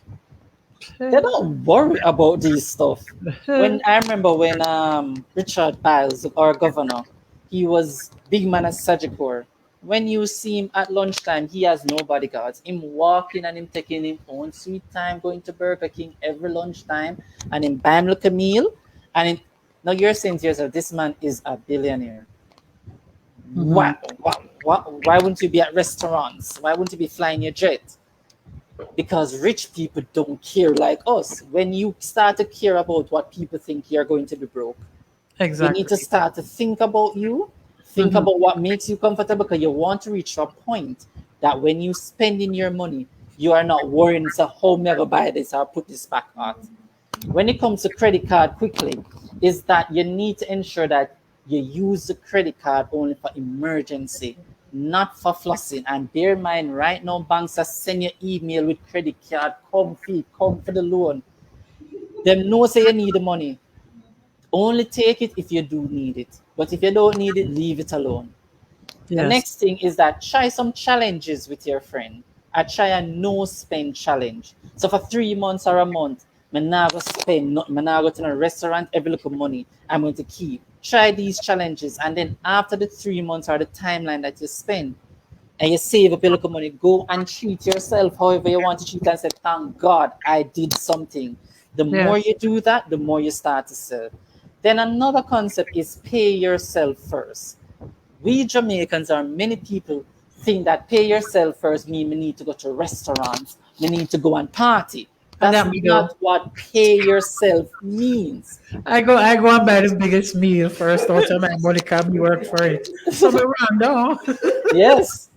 they don't worry about these stuff. I remember when Richard Biles, our governor, he was big man at Sagicor. When you see him at lunchtime, he has no bodyguards. Him walking and him taking him own sweet time, going to Burger King every lunchtime, and him buy him like a meal. And now you're saying to yourself, this man is a billionaire. Why wouldn't you be at restaurants? Why wouldn't you be flying your jet? Because rich people don't care like us. When you start to care about what people think, you're going to be broke. Exactly. You need to start to think about you. Think about what makes you comfortable, because you want to reach a point that when you spending your money, you are not worrying, so how am I going to buy this or put this back out. When it comes to credit card, quickly, is that you need to ensure that you use the credit card only for emergency, not for flossing. And bear in mind, right now, banks are sending you email with credit card, come for the loan. Them know say you need the money. Only take it if you do need it. But if you don't need it, leave it alone. Yes. The next thing is that try some challenges with your friend. I try a no spend challenge. So for 3 months or a month, I'm not going to spend nothing. I'm not going to a restaurant, every little money I'm going to keep. Try these challenges. And then after the 3 months or the timeline that you spend, and you save up a little money, go and treat yourself however you want to treat, and say, thank God I did something. The more you do that, the more you start to sell. Then another concept is pay yourself first. We Jamaicans, or many people, think that pay yourself first means we need to go to restaurants, we need to go and party. That's not what pay yourself means. I go and buy the biggest meal first out of my money, can work for it. So we're wrong, no? Yes.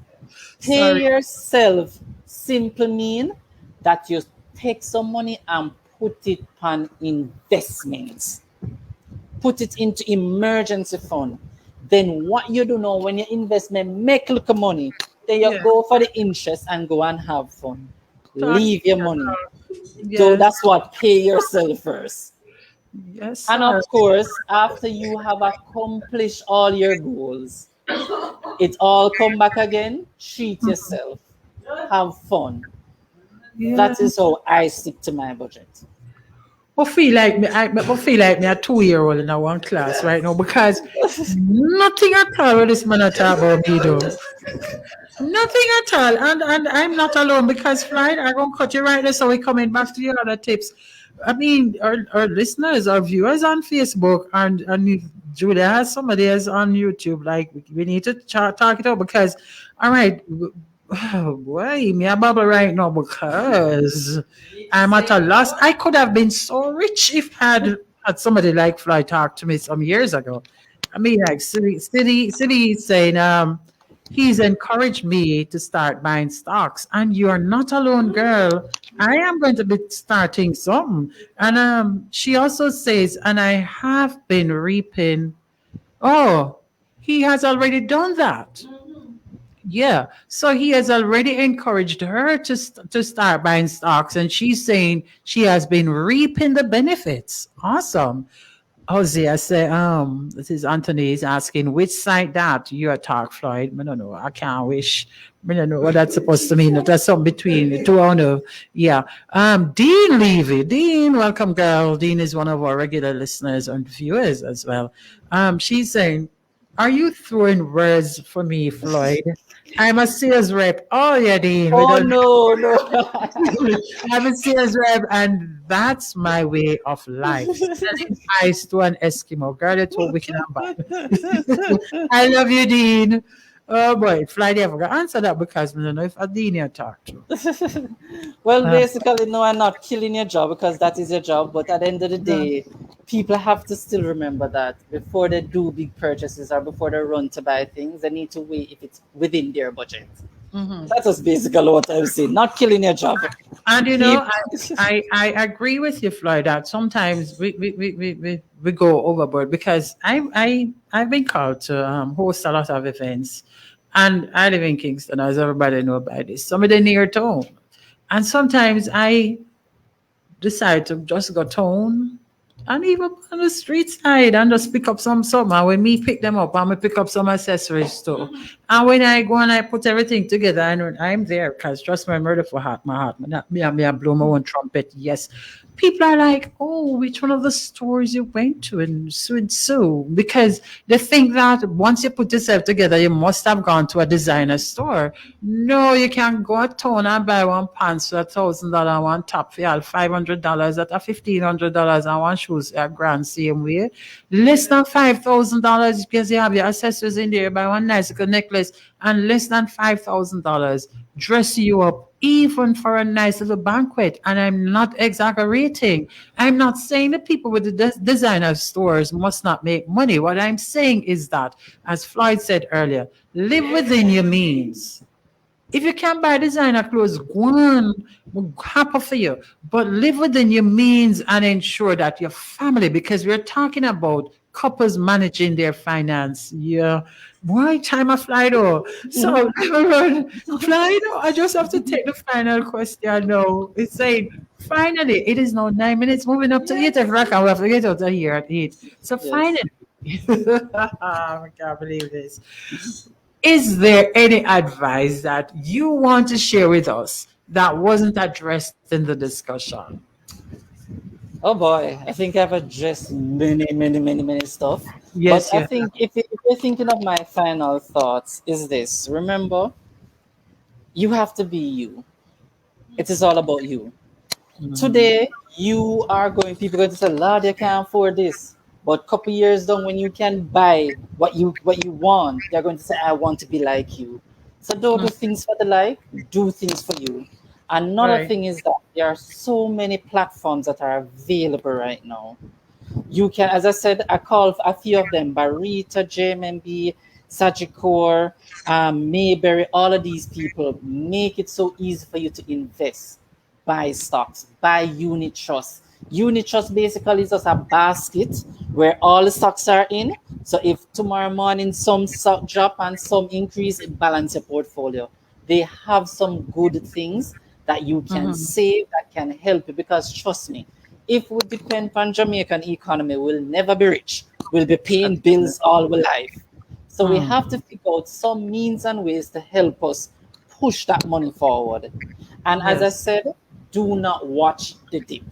Pay yourself simply mean that you take some money and put it on investments. Put it into emergency fund. Then what you do now, when you investment make little money, then you go for the interest and go and have fun. Leave your money. Yes. So that's what pay yourself first. Yes. And of course, after you have accomplished all your goals, it all come back again. Treat yourself. Have fun. That is how I stick to my budget. I feel like me, I feel like me a 2-year-old in a one class right now because nothing at all with this man at talk about me though. Nothing at all. And I'm not alone because Floyd, I'm gonna cut you right there so we're coming back to your other tips. I mean, our listeners, our viewers on Facebook and if Julia has somebody else on YouTube. Like we need to talk it out because all right, oh boy, me a bubble right now because I'm at a loss. I could have been so rich if had somebody like Fly talk to me some years ago. I mean, like City is saying, he's encouraged me to start buying stocks, and you're not alone, girl. I am going to be starting something. And she also says, and I have been reaping. Oh, he has already done that. Yeah. So he has already encouraged her to start buying stocks, and she's saying she has been reaping the benefits. Awesome. Hosea say, this is Anthony is asking which side that you attack, Floyd. I don't know. I can't wish. I don't know what that's supposed to mean. That's something between the two. I don't know. Yeah. Dean Levy. Dean, welcome, girl. Dean is one of our regular listeners and viewers as well. She's saying, are you throwing words for me, Floyd? I'm a sales rep. Oh, yeah, Dean. Oh no. I'm a sales rep, and that's my way of life. Selling ice to an Eskimo. Girl, it's what we can have. I love you, Dean. Oh boy, Friday I forgot to answer that because I don't know if Adina talked to. Well, basically, no, I'm not killing your job because that is your job. But at the end of the day, people have to still remember that before they do big purchases or before they run to buy things, they need to weigh if it's within their budget. That was basically what I'm saying. Not killing your job. And you know, I agree with you, Floyd, that sometimes we go overboard because I've been called to host a lot of events, and I live in Kingston, as everybody know about this. Some of the near town, and sometimes I decide to just go town and even on the street side and just pick up some and when me pick them up, I'm gonna pick up some accessories too. And when I go and I put everything together, I know I'm there because trust me, I'm ready for my heart. I blow my own trumpet. Yes. People are like, oh, which one of the stores you went to and so because they think that once you put yourself together, you must have gone to a designer store. No, you can go to town and buy one pants for $1,000, one top for $500 at $1,500 and one shoes a grand same way. Less than $5,000 because you have your accessories in there, buy one nice little necklace, and less than $5,000 dress you up even for a nice little banquet. And I'm not exaggerating. I'm not saying that people with the designer stores must not make money. What I'm saying is that, as Floyd said earlier, live within your means. If you can't buy designer clothes, go on, we're happy for you. But live within your means and ensure that your family, because we're talking about couples managing their finance. Yeah. Why time I fly though? So fly though, I just have to take the final question now. It's saying finally, it is now 9 minutes moving up to 8 o'clock and we have to get out of here at 8. So finally, I can't believe this. Is there any advice that you want to share with us that wasn't addressed in the discussion? Oh boy, I think I've addressed many stuff. Yes, but I think if you're thinking of my final thoughts, is this: remember, you have to be you. It is all about you. Today, you are people are going to say, Lord, you can't afford this. But a couple years down, when you can buy what you want, they're going to say, I want to be like you. So don't do things for the like, do things for you. Another thing is that there are so many platforms that are available right now. You can, as I said, I call a few of them: Barita, JMB, Sagicor, Mayberry. All of these people make it so easy for you to invest, buy stocks, buy unit trust. Unit trust basically is just a basket where all the stocks are in. So if tomorrow morning some stock drop and some increase, it balance your portfolio. They have some good things that you can save that can help you, because trust me, if we depend on Jamaican economy, we'll never be rich. We'll be paying bills all our life. So we have to figure out some means and ways to help us push that money forward. And as I said, do not watch the dip.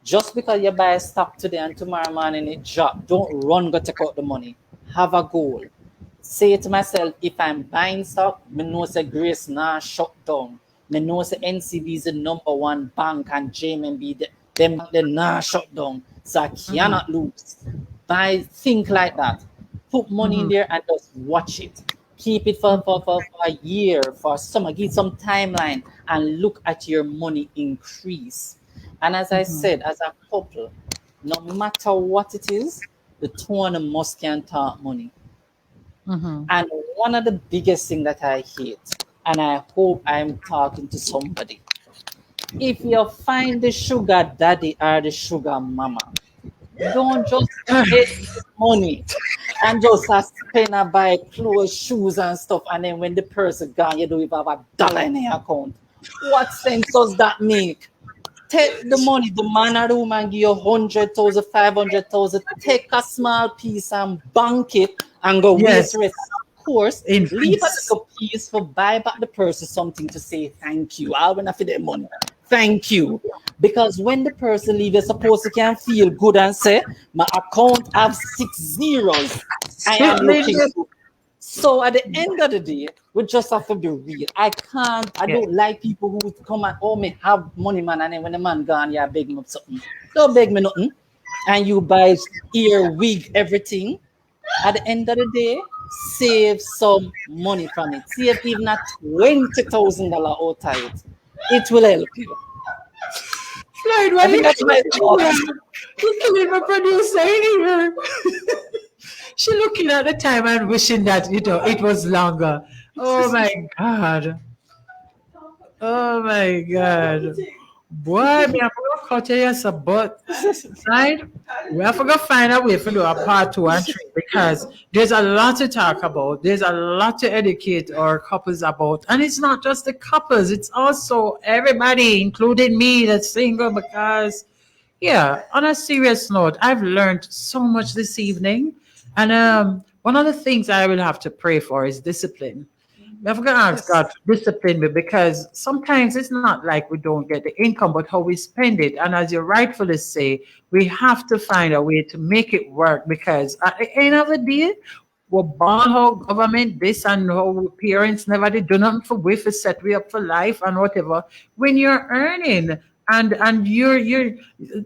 Just because you buy stock today and tomorrow morning it drop, don't run go take out the money. Have a goal. Say to myself, if I'm buying stock, me know say Grace now shut down. Me know say NCB is the number one bank and JMB them they now shut down. So I cannot lose. Think like that. Put money in there and just watch it. Keep it for a year, for summer. Give some timeline and look at your money increase. And as I said, as a couple, no matter what it is, the two of them must can talk money. And one of the biggest thing that I hate, and I hope I'm talking to somebody, if you find the sugar daddy or the sugar mama, don't just get money and just spend and buy clothes, shoes, and stuff. And then when the person gone, you don't even have $1 in your account. What sense does that make? Take the money, the man or the woman give you 100,000, 500,000. Take a small piece and bank it and go waste rest. Of course, leave a little piece for buy back the person something to say thank you. I will for their money. Thank you. Because when the person leave, you're supposed to can feel good and say, my account have 6 zeros. I am looking good. So at the end of the day, we just have to be real. I don't like people who come and me have money, man, and then when the man gone, yeah, beg me up something. Don't beg me nothing. And you buy ear, wig, everything. At the end of the day, save some money from it. Save even a $20,000 out of it. It will help you. Floyd, why you killing my producer anyway? She looking at the time and wishing that it was longer. Oh my God. Oh my God. Boy, me have to cut you some butt. Right? We have to find a way to do a part 2 and 3 because there's a lot to talk about. There's a lot to educate our couples about. And it's not just the couples, it's also everybody, including me that's single because, yeah, on a serious note, I've learned so much this evening. And one of the things I will have to pray for is discipline. I'm going to ask God to discipline me because sometimes it's not like we don't get the income, but how we spend it. And as you rightfully say, we have to find a way to make it work because at the end of the day, we're born how government this and how parents never did do nothing for we for set we up for life and whatever. When you're earning and you're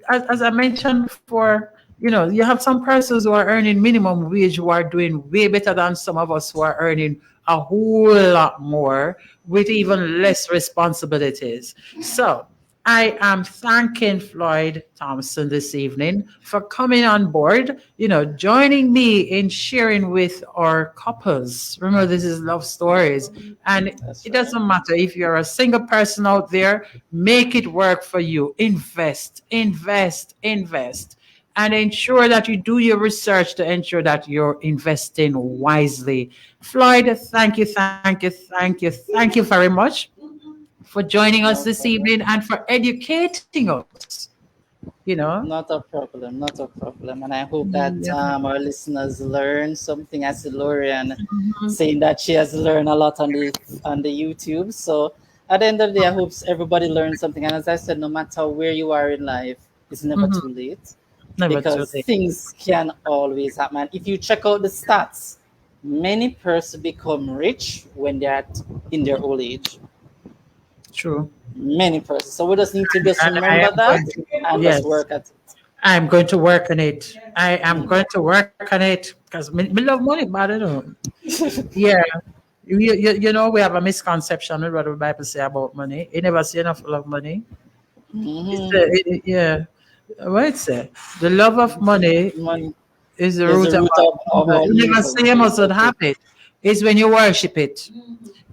as I mentioned before, you have some persons who are earning minimum wage who are doing way better than some of us who are earning a whole lot more with even less responsibilities. So I am thanking Floyd Thompson this evening for coming on board, joining me in sharing with our couples. Remember, this is love stories. And it doesn't matter if you're a single person out there, make it work for you. Invest. And ensure that you do your research to ensure that you're investing wisely. Floyd, thank you very much for joining us this evening and for educating us. Not a problem. And I hope that our listeners learn something, as Lorian saying that she has learned a lot on the YouTube. So at the end of the day, I hope everybody learns something. And as I said, no matter where you are in life, it's never too late. Because things can always happen. If you check out the stats, many persons become rich when they're in their old age. True. Many persons. So we just need to just remember that and just work at it. I'm going to work on it. I am going to work on it because we love money, but I don't. Yeah. We have a misconception with what the Bible say about money. You never see enough love money. What it say? The love of money is the root of you never say you must have it. It's when you worship it.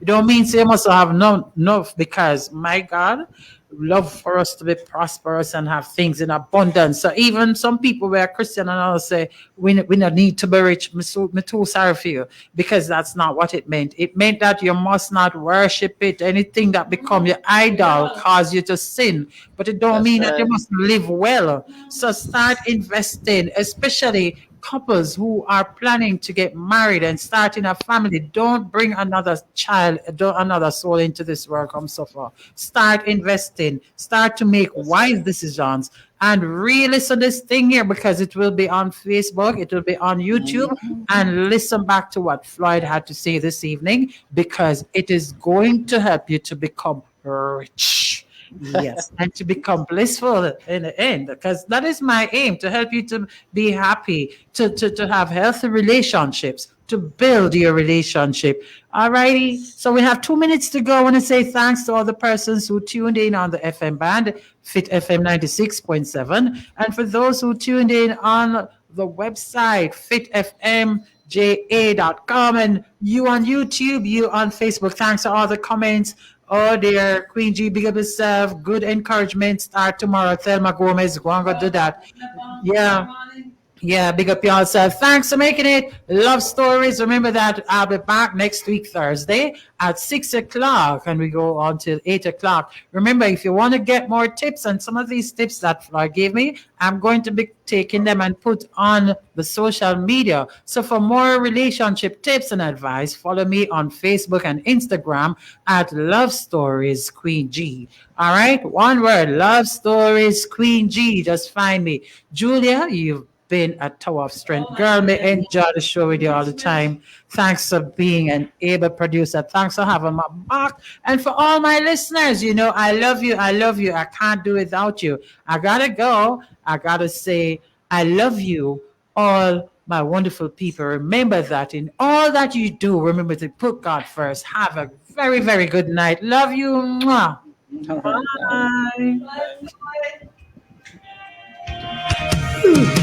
It don't mean say you must have enough because my God love for us to be prosperous and have things in abundance. So even some people who are Christian and all say we don't need to be rich. Me too sorry for you because that's not what it meant. It meant that you must not worship it. Anything that become your idol cause you to sin. But it don't mean that you must live well. So start investing, especially couples who are planning to get married and starting a family, don't bring another child, another soul into this world come suffer. Start investing, start to make wise decisions, and re-listen this thing here because it will be on Facebook, it will be on YouTube, and listen back to what Floyd had to say this evening because it is going to help you to become rich. Yes, and to become blissful in the end, because that is my aim, to help you to be happy, to have healthy relationships, to build your relationship. All righty. So we have 2 minutes to go. I want to say thanks to all the persons who tuned in on the FM band, Fit FM 96.7. And for those who tuned in on the website, fitfmja.com, and you on YouTube, you on Facebook. Thanks for all the comments. Oh, dear. Queen G, big up yourself. Good encouragement. Start tomorrow. Thelma Gomez, go and go do that. Yeah. Yeah, big up yourself. Thanks for making it. Love stories. Remember that I'll be back next week, Thursday at 6 o'clock, and we go on till 8 o'clock. Remember, if you want to get more tips, and some of these tips that Floyd gave me, I'm going to be taking them and put on the social media. So for more relationship tips and advice, follow me on Facebook and Instagram at Love Stories Queen G. All right, one word, Love Stories Queen G. Just find me. Julia, you've been a tower of strength. Girl, may enjoy the show with you all the time. Thanks for being an able producer. Thanks for having my back. And for all my listeners, you know, I love you. I love you. I can't do without you. I gotta go. I gotta say, I love you, all my wonderful people. Remember that in all that you do, remember to put God first. Have a very, very good night. Love you. Mwah. Bye.